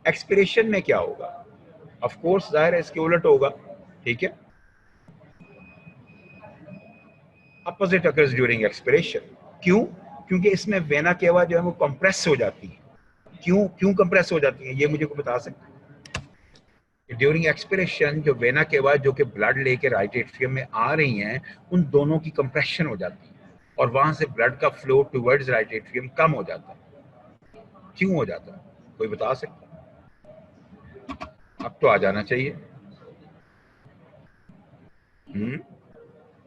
एक्सपिरेशन में क्या होगा? ऑफ कोर्स जाहिर है इसके उलट होगा। ठीक है, अपोजिट अकर्स ड्यूरिंग एक्सपिरेशन। क्यों? क्योंकि इसमें वेना केवा जो है वो कंप्रेस हो जाती है। क्यों कंप्रेस हो जाती है, ये मुझे को बता सकते हैं? ड्यूरिंग एक्सपिरेशन जो वेना केवा जो कि ब्लड लेके राइट एट्रियम में आ रही हैं, उन दोनों की कंप्रेशन हो जाती है और वहां से ब्लड का फ्लो टुवर्ड्स राइट एट्रियम कम हो जाता है। क्यों हो जाता है, कोई बता सकता है? अब तो आ जाना चाहिए।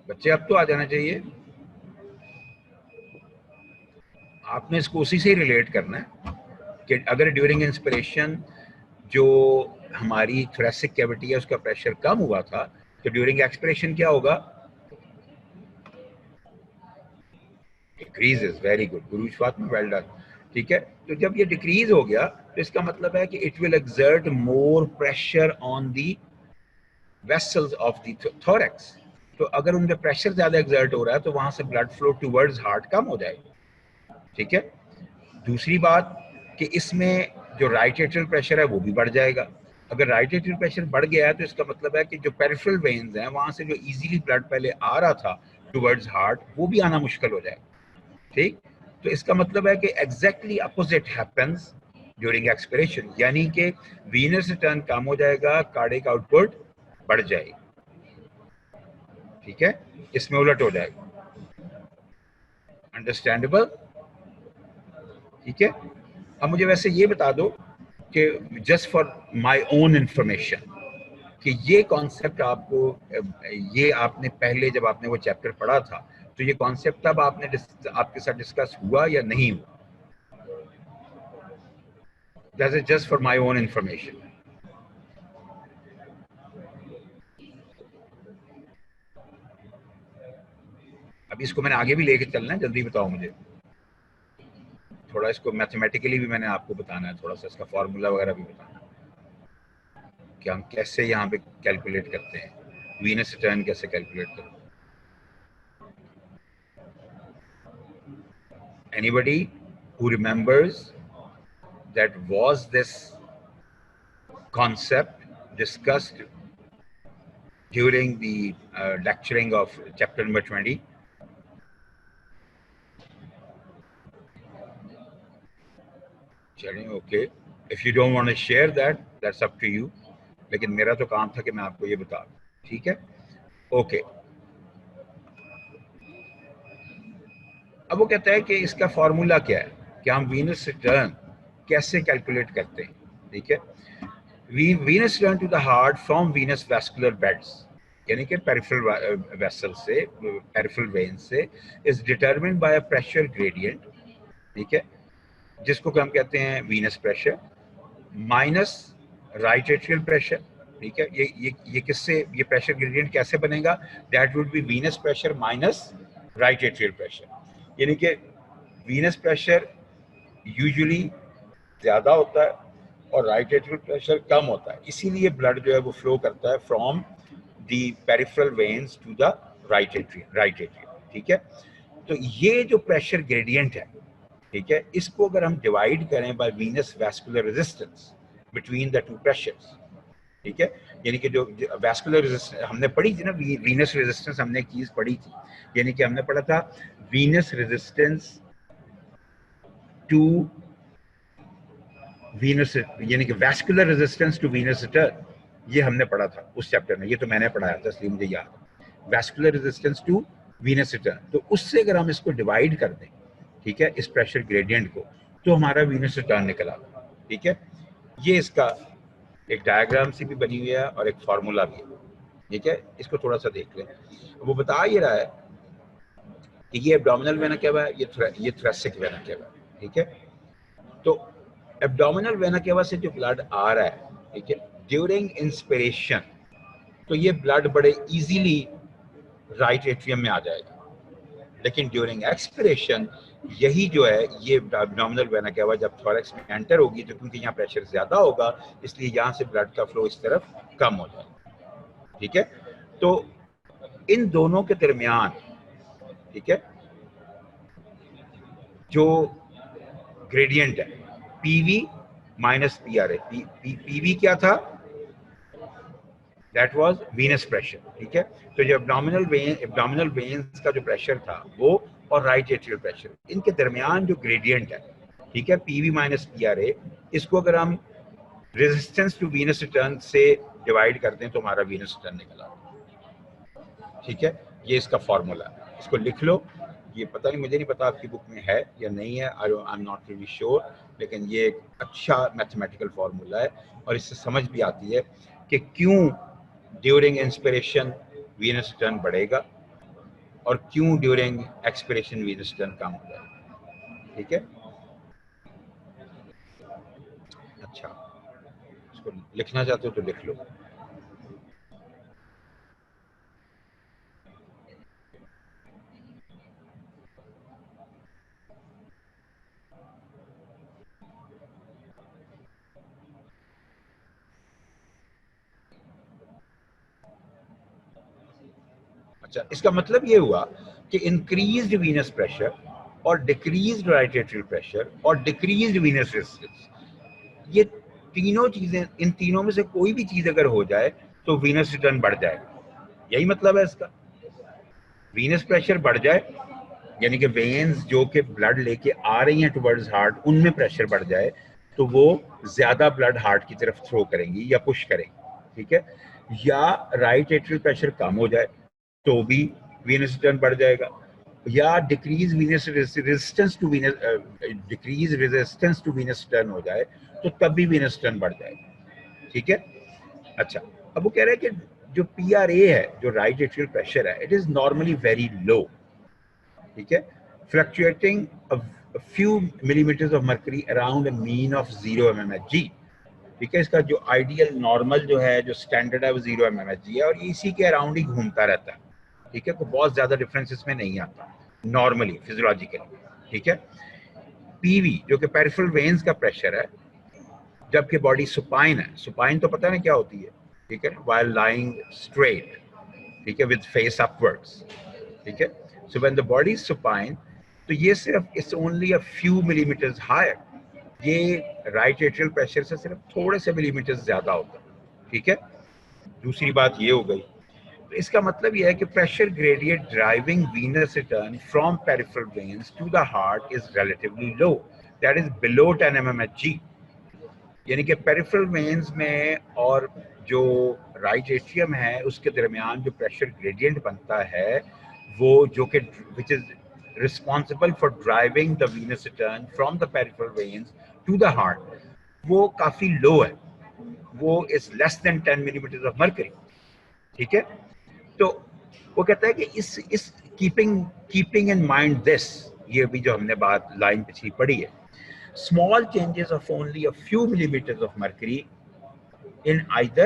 बच्चे अब तो आ जाना चाहिए। आपने इसको उसी से रिलेट करना है कि अगर ड्यूरिंग इंस्पिरेशन जो हमारी थोरेसिक कैविटी है उसका प्रेशर कम हुआ था, तो ड्यूरिंग एक्सपिरेशन क्या होगा? डिक्रीजेस। वेरी गुड गुरुज फातिमा, वेल डन। ठीक है, तो जब ये डिक्रीज हो गया तो इसका मतलब है कि it will exert more pressure on the vessels of the thorax. तो अगर उनका प्रेशर ज्यादा एक्सर्ट हो रहा है तो वहां से ब्लड फ्लो टुवर्ड्स हार्ट कम हो जाएगा। ठीक है, दूसरी बात कि इसमें जो राइट एट्रियल प्रेशर है वो भी बढ़ जाएगा। अगर राइट एट्रियल प्रेशर बढ़ गया है तो इसका मतलब है कि जो पेरिफेरल वेन्स हैं वहां से जो इजीली ब्लड पहले आ रहा था टुवर्ड्स हार्ट, वो भी आना मुश्किल हो जाएगा। ठीक, तो इसका मतलब है कि exactly opposite happens during expiration, यानी कि वीनस रिटर्न कम हो जाएगा, कार्डियक आउटपुट बढ़ जाएगी। ठीक है, इसमें उलट हो जाएगा। अंडरस्टैंडेबल? ठीक है, अब मुझे वैसे ये बता दो कि just for my own information कि ये कॉन्सेप्ट आपको, ये आपने पहले जब आपने वो चैप्टर पढ़ा था तो ये कॉन्सेप्ट तब आपने आपके साथ डिस्कस हुआ या नहीं हुआ? That is just for my own information. अब इसको मैंने आगे भी लेके चलना है, जल्दी बताओ मुझे। थोड़ा इसको मैथमेटिकली भी मैंने आपको बताना है, थोड़ा सा इसका फॉर्मूला वगैरह भी बताना है कि हम कैसे यहाँ पे कैलकुलेट करते हैं, वीनस रिटर्न कैसे कैलकुलेट करते हैं। Anybody who remembers that was this concept discussed during the lecturing of chapter number 20? चलिए, okay. If you don't want to share that, that's up to you. लेकिन मेरा तो काम था कि मैं आपको ये बता दूं। ठीक है, ओके। अब वो कहता है कि इसका फॉर्मूला क्या है कि हम वीनस रिटर्न कैसे कैलकुलेट करते हैं। ठीक है, venous return to the heart from venous vascular beds, यानी कि पेरिफेरल वेसल से, पेरिफेरल वेन से, is determined by a pressure gradient. ठीक है, जिसको हम कहते हैं venous pressure minus right atrial pressure. ठीक है, ये किससे, ये प्रेशर ग्रेडियंट कैसे बनेगा? That would be venous pressure minus right atrial pressure, यानी कि वीनस प्रेशर यूजुअली ज्यादा होता है और राइट एट्रियल प्रेशर कम होता है, इसीलिए ब्लड जो है वो फ्लो करता है from the peripheral veins to the right atrial. ठीक है, तो ये जो प्रेशर ग्रेडियंट है, ठीक है, इसको अगर हम डिवाइड करें by Venus vascular resistance between the two pressures. ठीक है, यानी कि जो वैस्कुलर रेजिस्टेंस हमने पढ़ी थी ना, वीनस रेजिस्टेंस हमने एक चीज पढ़ी थी, यानी कि हमने पढ़ा था वीनस रेजिस्टेंस टू वीनस, यानी कि vascular resistance to venous return, ये हमने पढ़ा था उस चैप्टर में, ये तो मैंने पढ़ाया था इसलिए मुझे याद है। Vascular resistance to venous return, तो उससे अगर हम इसको डिवाइड कर दें, ठीक है, इस प्रेशर ग्रेडियंट को, तो हमारा वीनस रिटर्न निकल आता है। ठीक है, ये इसका एक डायग्राम सी भी बनी हुई है और एक फार्मूला भी है। ठीक है, इसको थोड़ा सा देख लें। वो बता ये रहा है कि ये एब्डोमिनल वेना केवा है, ये थोरेसिक वेना केवा है। ठीक है, तो एब्डोमिनल वेना केवा से जो ब्लड आ रहा है, ठीक है, ड्यूरिंग इंस्पिरेशन, तो ये ब्लड बड़े इजीली राइट एट्रियम में आ जाएगा, लेकिन ड्यूरिंग एक्सपिरेशन यही जो है ये एब्डोमिनल वेना केवा जब थोरैक्स में एंटर होगी, तो क्योंकि यहाँ प्रेशर ज्यादा होगा इसलिए यहाँ से ब्लड का फ्लो इस तरफ कम हो जाएगा। ठीक है, तो इन दोनों के दरमियान, ठीक है, जो ग्रेडियंट है PV minus P R A, PV क्या था? That was Venus pressure. ठीक है, तो जो एब्डोमिनल वेन्स का जो प्रेशर था वो और राइट एट्रियल प्रेशर, इनके दरमियान जो ग्रेडियंट है, ठीक है, PV minus P R A, इसको अगर हम रेजिस्टेंस टू वीनस रिटर्न से डिवाइड कर दें तो हमारा वीनस रिटर्न निकल आता। ठीक है, ये इसका फॉर्मूला है, इसको लिख लो। ये पता नहीं, मुझे नहीं पता आपकी बुक में है या नहीं है, आई एम नॉट रियली श्योर, लेकिन ये एक अच्छा मैथमेटिकल फॉर्मूला है और इससे समझ भी आती है कि क्यों ड्यूरिंग इंस्पिरेशन वीनस रिटर्न बढ़ेगा और क्यों ड्यूरिंग एक्सपिरेशन वीनस रिटर्न कम हो जाएगा। ठीक है, अच्छा, इसको लिखना चाहते हो तो लिख लो। अच्छा, इसका मतलब ये हुआ कि इंक्रीज्ड वीनस प्रेशर और डिक्रीज्ड राइट एट्रियल प्रेशर और डिक्रीज्ड वीनस रेजिस्टेंस, ये तीनों चीजें, इन तीनों में से कोई भी चीज अगर हो जाए तो वीनस रिटर्न बढ़ जाएगा। यही मतलब है इसका। वीनस प्रेशर बढ़ जाए यानी कि वेन्स जो कि ब्लड लेके आ रही हैं टुवर्ड्स हार्ट, उनमें प्रेशर बढ़ जाए तो वो ज्यादा ब्लड हार्ट की तरफ थ्रो करेंगी या पुश करेंगी। ठीक है, या राइट एट्रियल प्रेशर कम हो जाए तो भी वीनस रिटर्न बढ़ जाएगा, या decrease venous resistance to venous, decrease resistance to venous return हो जाए तो तब भी वीनस रिटर्न बढ़ जाएगा। ठीक है, अच्छा, अब वो कह रहे हैं कि जो PRA है, जो राइट एट्रियल प्रेशर है, it is normally very low. ठीक है, fluctuating few millimetres of mercury around a mean of 0 mmHg। ठीक है, इसका जो आइडियल नॉर्मल जो है, जो स्टैंडर्ड है, वो 0 mmHg है और इसी के अराउंड ही घूमता रहता है। ठीक है, तो बहुत ज्यादा डिफरेंस इसमें नहीं आता नॉर्मली फिजियोलॉजिकली। ठीक है, PV जो कि पेरिफेरल वेन्स का प्रेशर है, जबकि बॉडी सुपाइन है। सुपाइन तो पता है क्या होती है? ठीक है, while lying straight, ठीक है, with face upwards। ठीक है, so when the body is supine, तो ये सिर्फ it's only a few millimeters higher, ये राइट एट्रियल प्रेशर से सिर्फ थोड़े से मिलीमीटर ज्यादा होता है। ठीक है, दूसरी बात ये हो गई। तो इसका मतलब यह है कि pressure gradient driving venous return from peripheral veins to the heart is relatively low, that is below 10 mmHg। यानी कि पेरिफेरल वेन्स में और जो राइट एट्रियम है उसके दरमियान जो प्रेशर ग्रेडियंट बनता है, वो जो कि which is responsible for driving the venous return from the peripheral veins to the heart, वो काफी लो है, वो is less than 10 millimetre of mercury. ठीक है, तो वो कहता है कि इस कीपिंग इन माइंड दिस, ये भी जो हमने बात लाइन पिछली पढ़ी है, small changes of only a few millimeters of mercury in either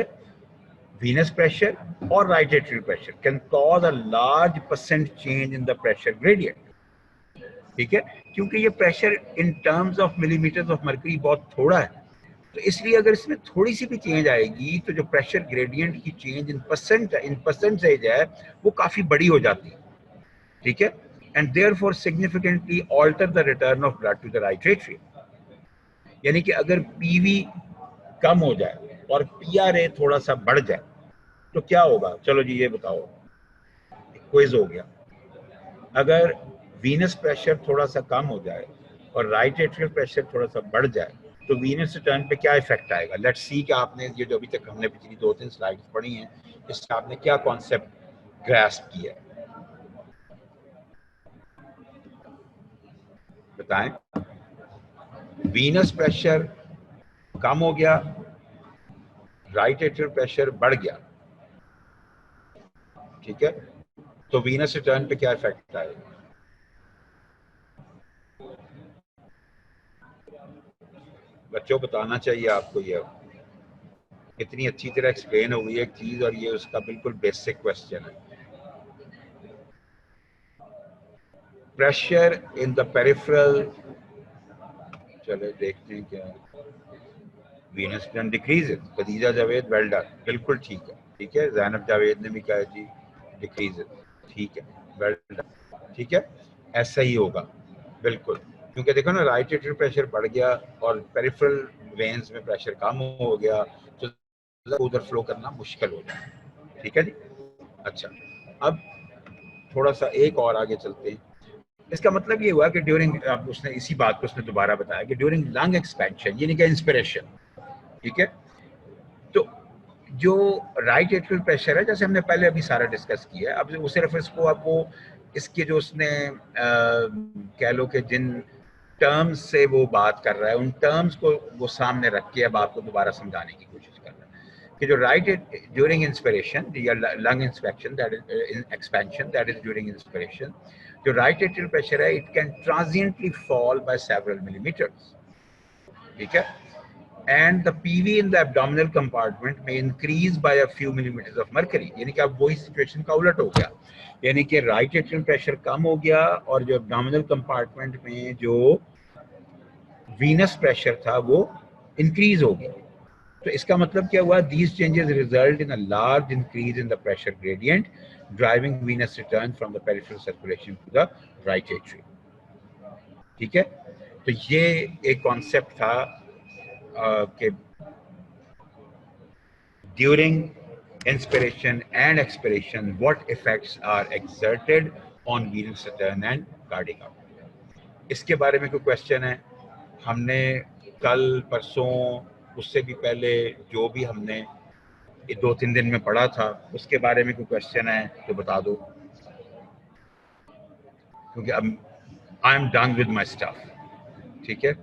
venous pressure or right atrial pressure can cause a large percent change in the pressure gradient। ठीक है, क्योंकि ये pressure in terms of millimetres of mercury बहुत थोड़ा है, तो इसलिए अगर इसमें थोड़ी सी भी चेंज आएगी तो जो प्रेशर ग्रेडियंट की चेंज इन परसेंटेज है वो काफी बड़ी हो जाती है। ठीक है, and therefore significantly alter the return of blood to the right atrium. यानी कि अगर PV कम हो जाए और PRA थोड़ा सा बढ़ जाए तो क्या होगा? चलो जी ये बताओ, क्विज हो गया। अगर वीनस प्रेशर थोड़ा सा कम हो जाए और राइट एट्रियल प्रेशर थोड़ा सा बढ़ जाए तो वीनस रिटर्न पे क्या इफेक्ट आएगा? लेट्स सी कि आपने ये जो अभी तक हमने पिछली 2-3 स्लाइड्स पढ़ी हैं, इससे आपने क्या कॉन्सेप्ट ग्रास्प किया है, बताएं। वीनस प्रेशर कम हो गया, राइट एट्रियल प्रेशर बढ़ गया। ठीक है, तो वीनस रिटर्न पे क्या इफेक्ट आएगा? बच्चों बताना चाहिए आपको, ये इतनी अच्छी तरह एक्सप्लेन हो गई एक चीज और ये उसका बिल्कुल बेसिक क्वेश्चन है। प्रेशर इन द पेरिफेरल, चलो देखते हैं क्या। Venous return decreases, Khadija Javed well done, बिल्कुल ठीक है। ठीक है, जैनब जावेद ने भी कहा जी डिक्रीजेस, ठीक है, वेल डन। ठीक है, ऐसा ही होगा बिल्कुल, क्योंकि देखो ना राइट एट्रियल प्रेशर बढ़ गया और पेरिफेरल वेन्स में प्रेशर कम हो गया तो उधर फ्लो करना मुश्किल हो जाए। ठीक है जी, अच्छा, अब थोड़ा सा एक और आगे चलते हैं। इसका मतलब ये हुआ कि ड्यूरिंग, अब उसने इसी बात को उसने दोबारा बताया कि ड्यूरिंग लंग एक्सपेंशन यानी कि इंस्पिरेशन, ठीक है, तो जो राइट एट्रियल प्रेशर है, जैसे हमने पहले अभी सारा डिस्कस किया है, अब वो सिर्फ इसको अब वो इसके जो उसने कह लो कि जिन टर्म्स से वो बात कर रहा है उन टर्म्स को वो सामने रख के अब आपको दोबारा समझाने की कोशिश कर रहा है कि जो राइट ड्यूरिंग इंस्पिरेशन या lung inspection that is expansion that is during inspiration, जो राइट एट्रियल प्रेशर है it can transiently fall by several millimetres, ठीक है, and the PV in the abdominal compartment may increase by a few millimeters of mercury, यानी कि अब वही situation का उलट हो गया, यानी कि राइट एट्रियल प्रेशर कम हो गया और जो एब्डोमिनल कंपार्टमेंट में जो वीनस प्रेशर था वो इंक्रीज हो गया। तो इसका मतलब क्या हुआ, these changes result in a large increase in the pressure gradient driving venous return from the peripheral circulation to the right atrium, ठीक है। तो ये एक कॉन्सेप्ट था कि during inspiration and expiration what effects are exerted on venous return and cardiac output। इसके बारे में कोई क्वेश्चन है? हमने कल परसों उससे भी पहले जो भी हमने ये 2-3 दिन में पढ़ा था उसके बारे में कोई क्वेश्चन है तो बता दो, क्योंकि अब I am done with my stuff, ठीक है।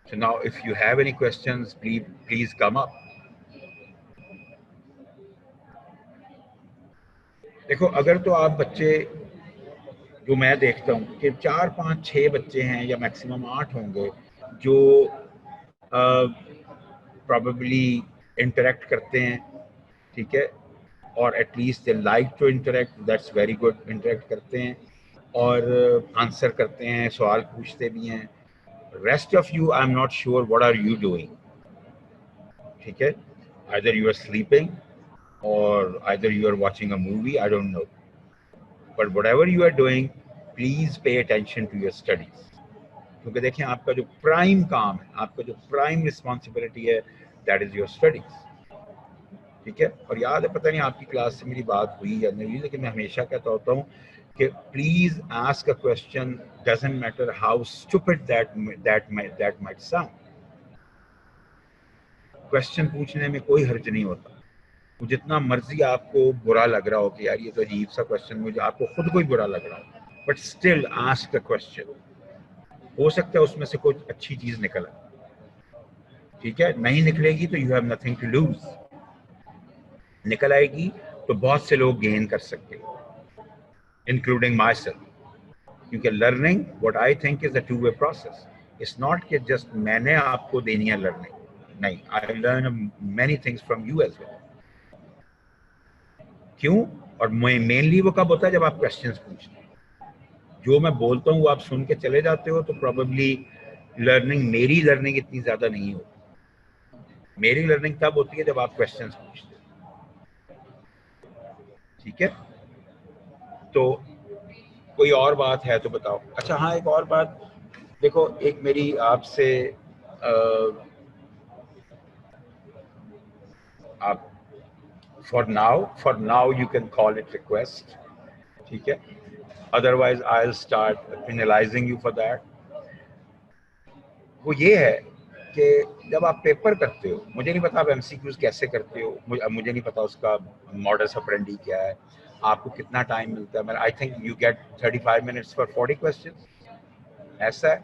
So now if you have any questions please come up। देखो अगर तो आप बच्चे, जो मैं देखता हूँ कि 4 5 6 बच्चे हैं या मैक्सिमम 8 होंगे जो प्रॉबेबली इंटरेक्ट करते हैं, ठीक है, और at least they like to interact, that's very good, interact करते हैं और आंसर करते हैं, सवाल पूछते भी हैं। Rest of you I am not sure what are you doing, ठीक है, आइदर यू आर स्लीपिंग और either you are watching a movie, I don't know, but whatever you are doing please pay attention to your studies, क्योंकि देखें आपका जो prime काम है, आपका जो प्राइम रिस्पॉन्सिबिलिटी है दैट इज योर स्टडीज, ठीक है। और याद है, पता नहीं आपकी क्लास से मेरी बात हुई या नहीं, लेकिन मैं हमेशा कहता होता हूँ कि please ask a question, doesn't matter how stupid that might sound, question पूछने में कोई हर्ज नहीं होता। वो जितना मर्जी आपको बुरा लग रहा हो कि यार ये तो अजीब सा क्वेश्चन, मुझे आपको खुद को ही बुरा लग रहा हो, but still ask the question, हो सकता है उसमें से कोई अच्छी चीज निकल आए, ठीक है। नहीं निकलेगी तो you have nothing to lose, निकल आएगी तो बहुत से लोग गेन कर सकते हैं, इंक्लूडिंग माई सेल्फ, क्योंकि learning what I think is a two way process, it's not कि जस्ट मैंने आपको देनी है लर्निंग, नहीं, I learn many things from you as well. क्यों? और मेनली वो कब होता है, जब आप क्वेश्चंस पूछते हैं, जो मैं बोलता हूँ वो आप सुन के चले जाते हो तो प्रोबेबली लर्निंग, मेरी लर्निंग इतनी ज्यादा नहीं होती। मेरी लर्निंग तब होती है जब आप क्वेश्चंस पूछते हो, ठीक है। तो कोई और बात है तो बताओ। अच्छा हाँ, एक और बात, देखो एक मेरी आपसे आप for now you can call it request, ठीक है, otherwise I will start penalising you for that. वो ये है कि जब आप पेपर करते हो, मुझे नहीं पता आप एमसीक्यूज कैसे करते हो, मुझे नहीं पता उसका मॉडस ऑपरेंडी क्या है, आपको कितना टाइम मिलता है। I think you get 35 minutes for 40 question, ऐसा है?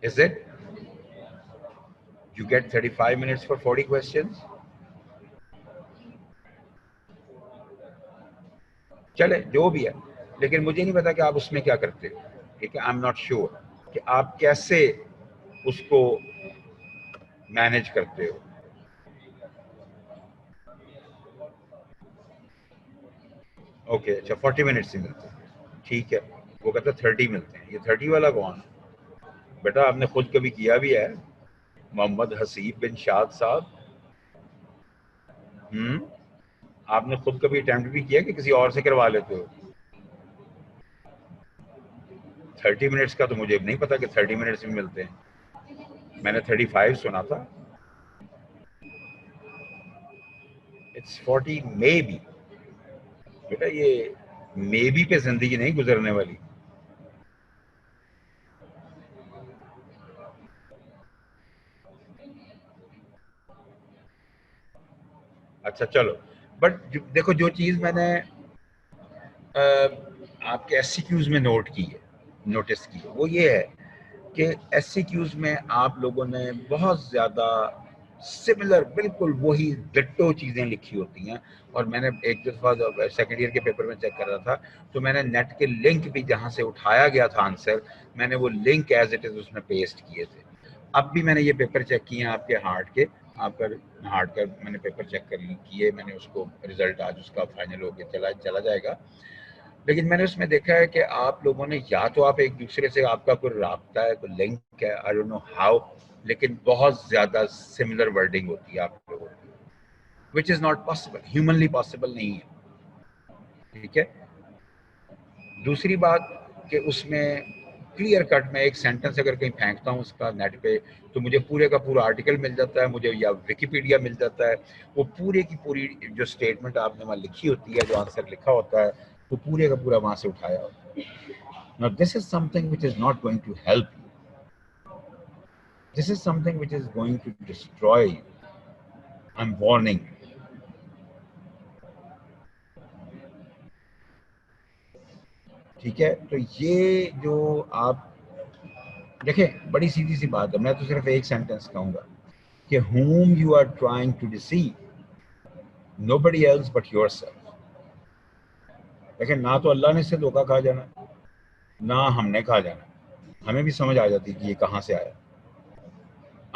Is it you get 35 minutes for 40 questions? चले जो भी है, लेकिन मुझे नहीं पता कि आप उसमें क्या करते हो, ठीक है। आई एम नॉट श्योर कि आप कैसे उसको मैनेज करते हो। ओके अच्छा, 40 मिनट्स ही मिलते हैं, ठीक है। वो कहता है 30 मिलते हैं, ये 30 वाला कौन? बेटा आपने खुद कभी किया भी है, मोहम्मद हसीब बिन शाद साहब, आपने खुद कभी अटेम्प्ट भी किया कि किसी और से करवा लेते हो? 30 मिनट्स का तो मुझे नहीं पता कि 30 मिनट्स में मिलते हैं, मैंने 35 सुना था। इट्स 40 मे बी, बेटा ये मे बी पे जिंदगी नहीं गुजरने वाली। अच्छा चलो, बट देखो जो चीज़ मैंने आपके एससीक्यूज में नोटिस की है, वो ये है कि एससीक्यूज में आप लोगों ने बहुत ज़्यादा सिमिलर, बिल्कुल वही डिट्टो चीज़ें लिखी होती हैं। और मैंने एक दफ़ा जब सेकेंड ईयर के पेपर में चेक कर रहा था, तो मैंने नेट के लिंक भी जहाँ से उठाया गया था आंसर, मैंने वो लिंक एज इट इज़ उसमें पेस्ट किए थे। अब भी मैंने ये पेपर चेक किए हैं आपके हार्ट के, आपका हार्ट का मैंने पेपर चेक कर किए, मैंने उसको रिजल्ट आज उसका फाइनल होकर चला जाएगा। लेकिन मैंने उसमें देखा है कि आप लोगों ने, या तो आप एक दूसरे से, आपका कोई राब्ता है, कोई लिंक है, आई डोंट नो हाउ, लेकिन बहुत ज़्यादा सिमिलर वर्डिंग होती है आप लोगों की, which is not possible, humanly possible नहीं है। ठीक है। दूसरी बात कि उसमें क्लियर कट में एक सेंटेंस अगर कहीं फेंकता हूँ उसका नेट पे, तो मुझे पूरे का पूरा आर्टिकल मिल जाता है मुझे, या विकिपीडिया मिल जाता है, वो पूरे की पूरी जो स्टेटमेंट आपने वहाँ लिखी होती है, जो आंसर लिखा होता है, वो पूरे का पूरा वहाँ से उठाया होता है। Now this is something which is not going to help you. This is something which is going to destroy you. I'm warning you. ठीक है। तो ये जो आप देखें, बड़ी सीधी सी बात है, मैं तो सिर्फ एक सेंटेंस कहूंगा कि whom you are trying to deceive, nobody else but yourself. लेकिन ना तो अल्लाह ने इससे धोखा खा जाना, ना हमने खा जाना, हमें भी समझ आ जाती कि ये कहाँ से आया।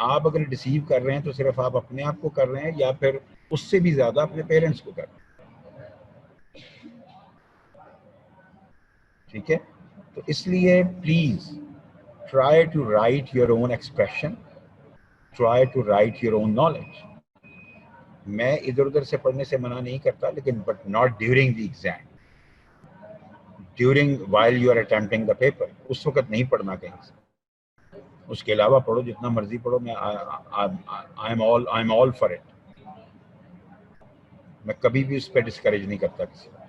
आप अगर डिसीव कर रहे हैं तो सिर्फ आप अपने आप को कर रहे हैं, या फिर उससे भी ज्यादा अपने पेरेंट्स को कर रहे हैं। ठीक है। तो इसलिए please try to write your own expression, try to write your own knowledge. मैं इधर उधर से पढ़ने से मना नहीं करता, लेकिन but not during the exam, during while you are attempting the paper, उस वक्त नहीं पढ़ना कहीं से। उसके अलावा पढ़ो, जितना मर्जी पढ़ो, मैं I am all for it. मैं कभी भी उस पर डिस्करेज नहीं करता किसी को।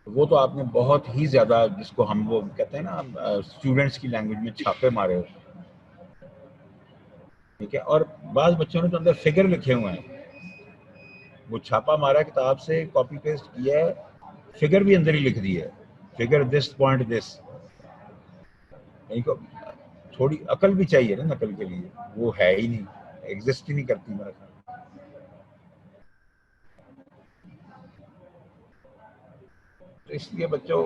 वो तो आपने बहुत ही ज्यादा, जिसको हम वो कहते हैं ना स्टूडेंट्स की लैंग्वेज में, छापे मारे हो। ठीक है। और बाज बच्चों ने तो अंदर फिगर लिखे हुए हैं, वो छापा मारा किताब से, कॉपी पेस्ट किया है, फिगर भी अंदर ही लिख दिया है, फिगर दिस पॉइंट दिस। इनको थोड़ी अकल भी चाहिए ना नकल के लिए, वो है ही नहीं, एग्जिस्ट ही नहीं करती मेरे ख्याल। तो इसलिए बच्चों,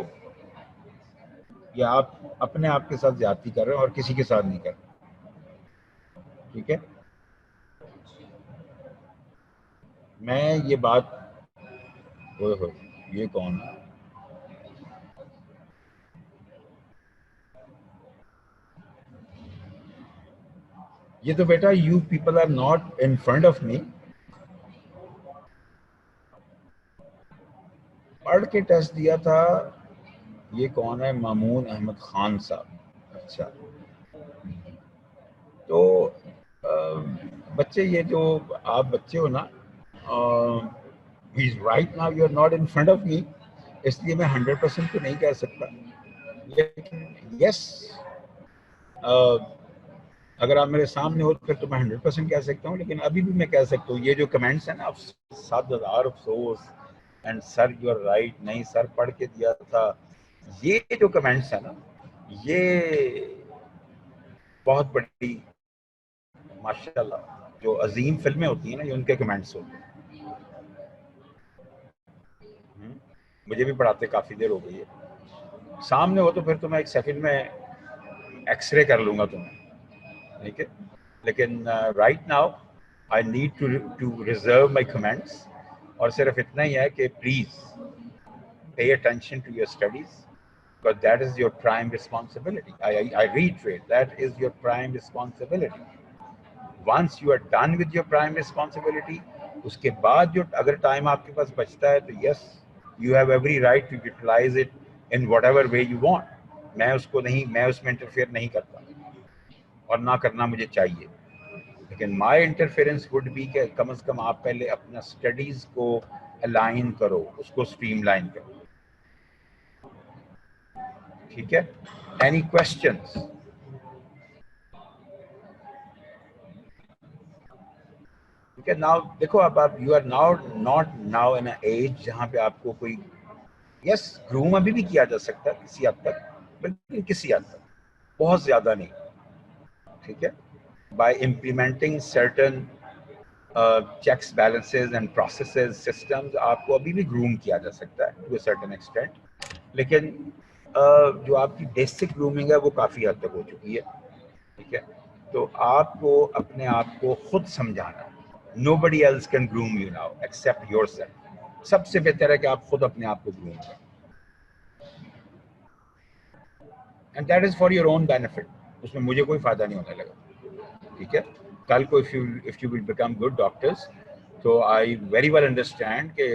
ये आप अपने आप के साथ ज्यादती कर रहे हो और किसी के साथ नहीं कर रहे। ठीक है। मैं ये बात, हो ये कौन है? ये तो बेटा, you people are not in front of me. पढ़ के टेस्ट दिया था। ये कौन है? मामून अहमद खान साहब। अच्छा। तो बच्चे, ये जो आप बच्चे हो ना, right now you are not in front of me, इसलिए मैं 100% तो नहीं कह सकता, लेकिन यस, अगर आप मेरे सामने हो तो फिर तो मैं 100% कह सकता हूँ। लेकिन अभी भी मैं कह सकता हूँ, ये जो कमेंट्स है ना, 7,000 अफसोस and sir you are right, नहीं सर पढ़ के दिया था, ये जो कमेंट्स है ना, ये बहुत बड़ी, माशाल्लाह, जो अजीम फिल्में होती हैं ना, ये उनके कमेंट्स होते हैं। मुझे भी पढ़ाते काफ़ी देर हो गई है। सामने हो तो फिर तो मैं एक सेकंड में एक्सरे कर लूँगा तुम्हें। ठीक है। लेकिन right now I need to reserve my comments. और सिर्फ इतना ही है कि please pay attention to your studies, because that is your prime responsibility. I reiterate, that is your prime responsibility. Once you are done with your prime responsibility, उसके बाद जो अगर टाइम आपके पास बचता है, तो yes, you have every right to utilize it in whatever way you want. मैं उसमें इंटरफेयर नहीं करता, और ना करना मुझे चाहिए। लेकिन माई इंटरफेरेंस वुड बी कि कम से कम आप पहले अपना स्टडीज को अलाइन करो, उसको स्ट्रीमलाइन करो। ठीक है। Any questions? कि नाउ देखो, अब आप you are now not now in age जहाँ पे आपको कोई, यस ग्रूम अभी भी किया जा सकता है किसी हद तक, लेकिन किसी हद तक, बहुत ज्यादा नहीं, ठीक है। By implementing certain checks balances and processes systems आपको अभी भी ग्रूम किया जा सकता है टू अ सर्टेन एक्सटेंट, लेकिन जो आपकी बेसिक ग्रूमिंग है वो काफ़ी हद तक हो चुकी है, ठीक है। तो आपको अपने आप को खुद समझाना, nobody else can groom you now except yourself। सबसे बेहतर है कि आप खुद अपने आप को ग्रूम करें, and that is for your own benefit. उसमें मुझे कोई फायदा नहीं होने लगा, ठीक है। कल को if you will become good doctors, तो आई वेरी वेल अंडरस्टैंड कि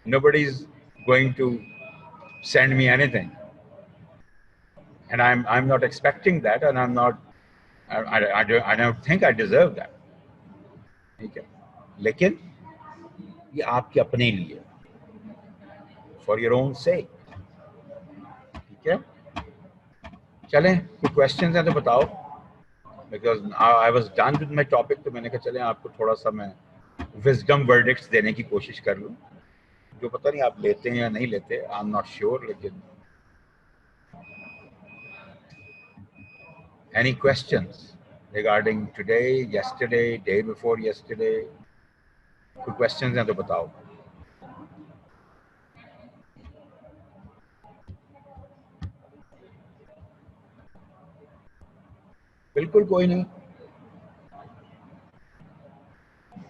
nobody is going to send me anything, and I'm not expecting that, and I'm not I don't think I deserve that, ठीक है। लेकिन ये आपके अपने लिए, for your own सेक, ठीक है। चलें, कोई क्वेश्चंस हैं तो बताओ, because I was done with my topic, तो मैंने कहा चलें आपको थोड़ा सा मैं विजडम वर्डिक्ट्स देने की कोशिश कर लूँ, जो पता नहीं आप लेते हैं या नहीं लेते, आई एम नॉट श्योर, लेकिन any questions regarding today, yesterday, day before yesterday, कोई क्वेश्चंस हैं तो बताओ। बिल्कुल कोई नहीं।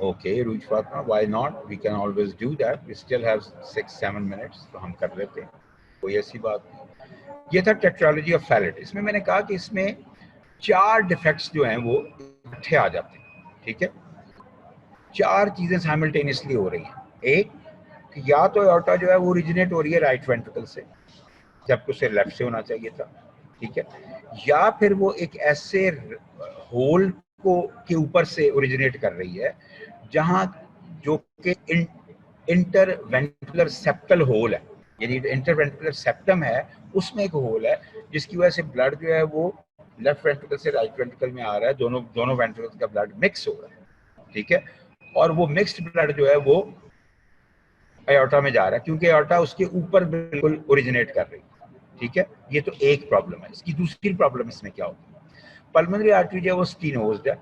Okay, Ruj Fatma, why not? We can always do that. We still have 6-7 minutes, तो हम कर लेते हैं, कोई ऐसी बात नहीं। ये था टेट्रालॉजी ऑफ फैलेट। इसमें मैंने कहा कि इसमें 4 डिफेक्ट्स जो हैं वो इकट्ठे आ जाते हैं, ठीक है। 4 चीजें साइमल्टेनियसली हो रही हैं। एक कि या तो एओर्टा जो है वो ओरिजिनेट हो रही है राइट वेंट्रिकल से, जबकि उसे लेफ्ट से होना चाहिए था, ठीक है। या फिर वो एक ऐसे होल को के ऊपर से ओरिजिनेट कर रही है जहां जो कि इंटरवेंट्रिकुलर सेप्टल होल है, यानी इंटरवेंट्रिकुलर सेप्टम है, उसमें एक होल है जिसकी वजह से ब्लड जो है वो लेफ्ट वेंट्रिकल से राइट वेंट्रिकल में आ रहा है, दोनों वेंट्रिकल का ब्लड मिक्स हो रहा है, ठीक है। और वो मिक्स्ड ब्लड जो है वो एओर्टा में जा रहा है, क्योंकि एओर्टा उसके ऊपर बिल्कुल ओरिजिनेट कर रही है, ठीक है। ये तो एक प्रॉब्लम है। इसकी दूसरी प्रॉब्लम इसमें क्या होगी, पल्मोनरी आर्टरी जो है वो स्टीनोज्ड है,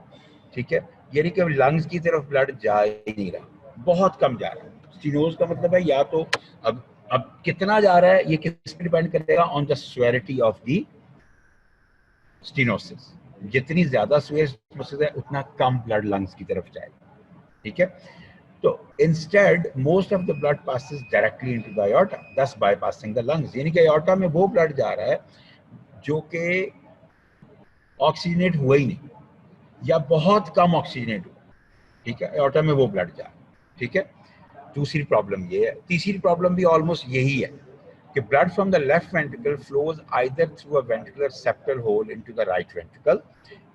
ठीक है, यानी कि लंग्स की तरफ ब्लड जा ही नहीं रहा, बहुत कम जा रहा है। स्टीनोज का मतलब है या तो अब कितना जा रहा है ये किस पे डिपेंड करेगा, on the severity of the stenosis. जितनी ज्यादा स्वेरिटी है उतना कम ब्लड लंग्स की तरफ जाएगा, ठीक है। तो instead most of the blood passes directly into the aorta, thus bypassing the lungs, यानी कि एओर्टा में वो ब्लड जा रहा है जो कि ऑक्सीजनेट हुआ ही नहीं या बहुत कम ऑक्सीजनेट हुआ, ठीक है, एओर्टा में वो ब्लड जा रहा है, ठीक है। दूसरी प्रॉब्लम ये है। तीसरी प्रॉब्लम भी ऑलमोस्ट यही है कि blood from the left ventricle flows either through a ventricular septal hole into the right ventricle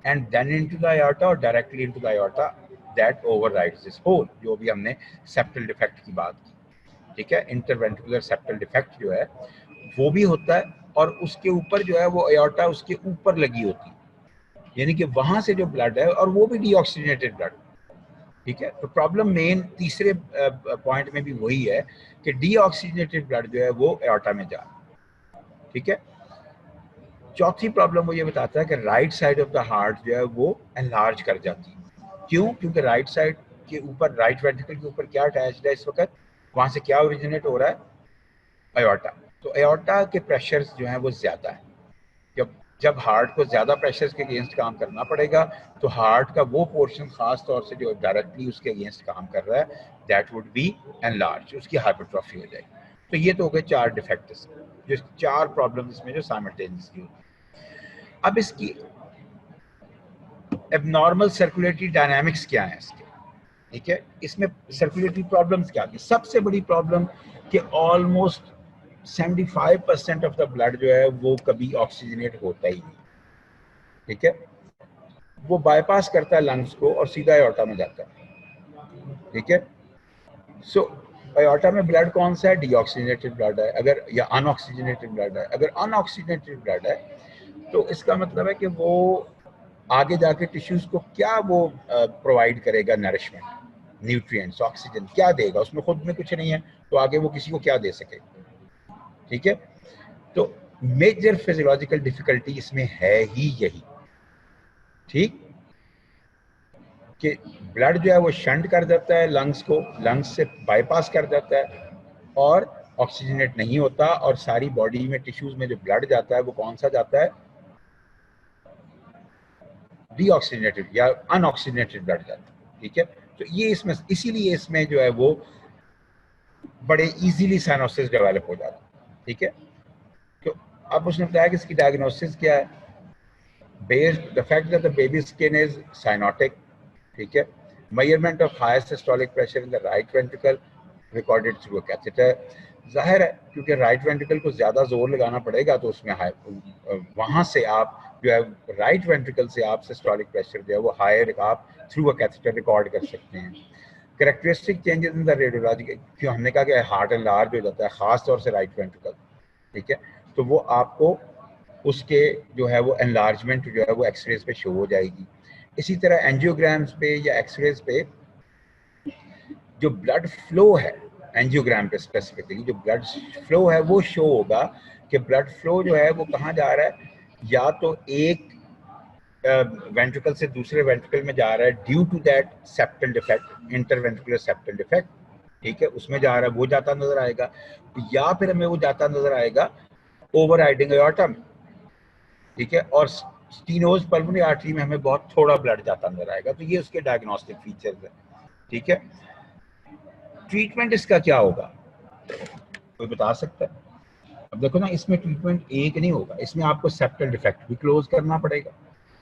and then into the aorta, और directly into the aorta, that overrides this hole, जो भी हमने septal defect की बात की, ठीक है। Interventricular septal defect जो है वो भी होता है, और उसके ऊपर जो है वो एओर्टा उसके ऊपर लगी होती है, यानी कि वहां से जो ब्लड है, और वो भी डीऑक्सीजनेटेड ब्लड, ठीक है। तो प्रॉब्लम मेन तीसरे पॉइंट में भी वही है कि डीऑक्सीजनेटेड ब्लड जो है वो एओर्टा में जा रहा है, ठीक है। चौथी प्रॉब्लम वो ये बताता है कि right side of the heart जो है वो एनलार्ज कर जाती है। क्यों? क्योंकि राइट साइड के ऊपर, राइट वेंट्रिकल के ऊपर क्या अटैच्ड है इस वक्त, वहां से क्या ओरिजिनेट हो रहा है, एओर्टा। तो एओर्टा के प्रेशर्स जो हैं वो ज्यादा है। जब जब हार्ट को ज्यादा प्रेशर के अगेंस्ट काम करना पड़ेगा, तो हार्ट का वो पोर्शन खास तौर से जो डायरेक्टली उसके अगेंस्ट काम कर रहा है, दैट वुड बी एनलार्ज, उसकी हाइपरट्रॉफी हो जाएगी। तो ये तो हो गए 4 डिफेक्ट्स, जो 4 प्रॉब्लम्स में जो साइमल्टेनियसली होती है। अब इसकी एबनॉर्मल सर्कुलेटरी डायनामिक्स क्या है इसके, ठीक है। इसमें सर्कुलेटरी प्रॉब्लम्स क्या है? सबसे बड़ी प्रॉब्लम कि ऑलमोस्ट 75% ऑफ द ब्लड जो है वो कभी ऑक्सीजनेट होता ही नहीं, ठीक है। वो बाईपास करता है लंग्स को और सीधा एओर्टा में जाता है, ठीक है। सो एओर्टा में ब्लड कौन सा है? डीऑक्सीजनेटेड ब्लड है, अगर, या अनऑक्सीजनेटेड ब्लड है। अगर अनऑक्सीजनेटेड ब्लड है तो इसका मतलब है कि वो आगे जाके टिश्यूज को क्या वो प्रोवाइड करेगा, नरिशमेंट, न्यूट्रिएंट्स, ऑक्सीजन क्या देगा? उसमें खुद में कुछ नहीं है, तो आगे वो किसी को क्या दे सके? ठीक है, तो मेजर फिजियोलॉजिकल डिफिकल्टी इसमें है ही यही, ठीक, कि ब्लड जो है वो शंट कर देता है लंग्स को, लंग्स से बाईपास कर देता है और ऑक्सीजनेट नहीं होता, और सारी बॉडी में टिश्यूज में जो ब्लड जाता है वो कौन सा जाता है? डीऑक्सीजनेटेड या अनऑक्सीजनेटेड ब्लड जाता है। ठीक है, तो ये इसमें इसीलिए इसमें जो है वो बड़े इजीली साइनोसिस डेवलप हो जाता है। ठीक है, तो अब उसने बताया कि इसकी डायग्नोसिस क्या है? Based the fact that the baby skin is cyanotic, ठीक है, measurement of high systolic pressure in the right ventricle recorded through a catheter. जाहिर है क्योंकि राइट वेंट्रिकल को ज्यादा जोर लगाना पड़ेगा, तो उसमें वहां से आप जो है राइट वेंट्रिकल से आप सिस्टोलिक प्रेशर जो है वो हायर आप थ्रू अ कैथेटर रिकॉर्ड कर सकते हैं। Characteristic changes in the radiology, क्यों हमने कहा कि हार्ट एनलार्ज हो जाता है खास तौर से राइट वेंट्रिकल, ठीक है, तो वो आपको उसके जो है वो एनलार्जमेंट जो है वो एक्सरेज पे शो हो जाएगी। इसी तरह एंजियोग्राम्स पे या एक्सरेज पे जो ब्लड फ्लो है, एंजियोग्राम पे स्पेसिफिकली जो ब्लड फ्लो है वो शो होगा कि ब्लड फ्लो जो है वो कहाँ जा रहा है, या तो एक वेंट्रिकल से दूसरे वेंट्रिकल में जा रहा है due to that septal defect, interventricular septal defect, ठीक है, उसमें जा रहा है, वो जाता नजर आएगा, या फिर हमें वो जाता नजर आएगा ओवर राइडिंग एयोर्टा में, ठीक है, और स्टीनोज पल्मोनरी आर्टरी में हमें बहुत थोड़ा ब्लड जाता नजर आएगा। तो ये उसके डायग्नोस्टिक फीचर्स है। ठीक है, ट्रीटमेंट इसका क्या होगा, कोई बता सकता है? अब देखो ना, इसमें ट्रीटमेंट एक नहीं होगा, इसमें आपको सेप्टल डिफेक्ट भी क्लोज करना पड़ेगा,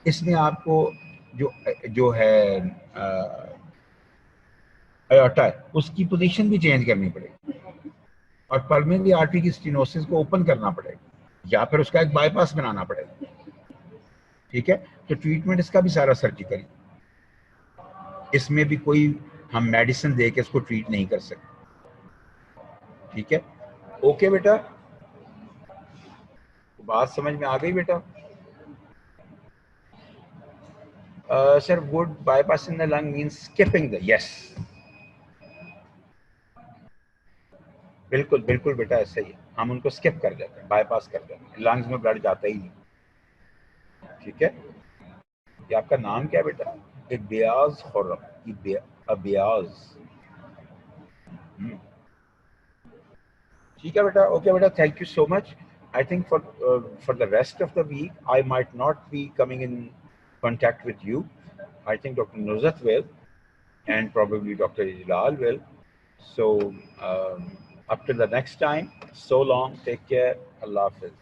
इसमें आपको जो जो है अयोर्टा है उसकी पोजीशन भी चेंज करनी पड़ेगी, और पल्मोनरी आर्टरी की स्टेनोसिस को ओपन करना पड़ेगा, या फिर उसका एक बाईपास बनाना पड़ेगा। ठीक है, तो ट्रीटमेंट इसका भी सारा सर्जिकल, इसमें भी कोई हम मेडिसिन दे के इसको ट्रीट नहीं कर सकते। ठीक है, ओके बेटा, बात समझ में आ गई बेटा? Sir would bypassing the lung means skipping the, yes, बिल्कुल बिल्कुल बेटा, ऐसा ही है, हम उनको स्किप कर देते हैं, बाईपास कर देते हैं, लंग्स में ब्लड जाता ही नहीं। ठीक है, ये आपका नाम क्या है बेटा? इबियाज खुर्रम, अबियाज। ठीक है बेटा, ओके बेटा, thank you so much. I think for the rest of the week, I might not be coming in contact with you. I think Dr. Nuzat will, and probably Dr. Ijlal will. So up till the next time, so long, take care, Allah Hafiz.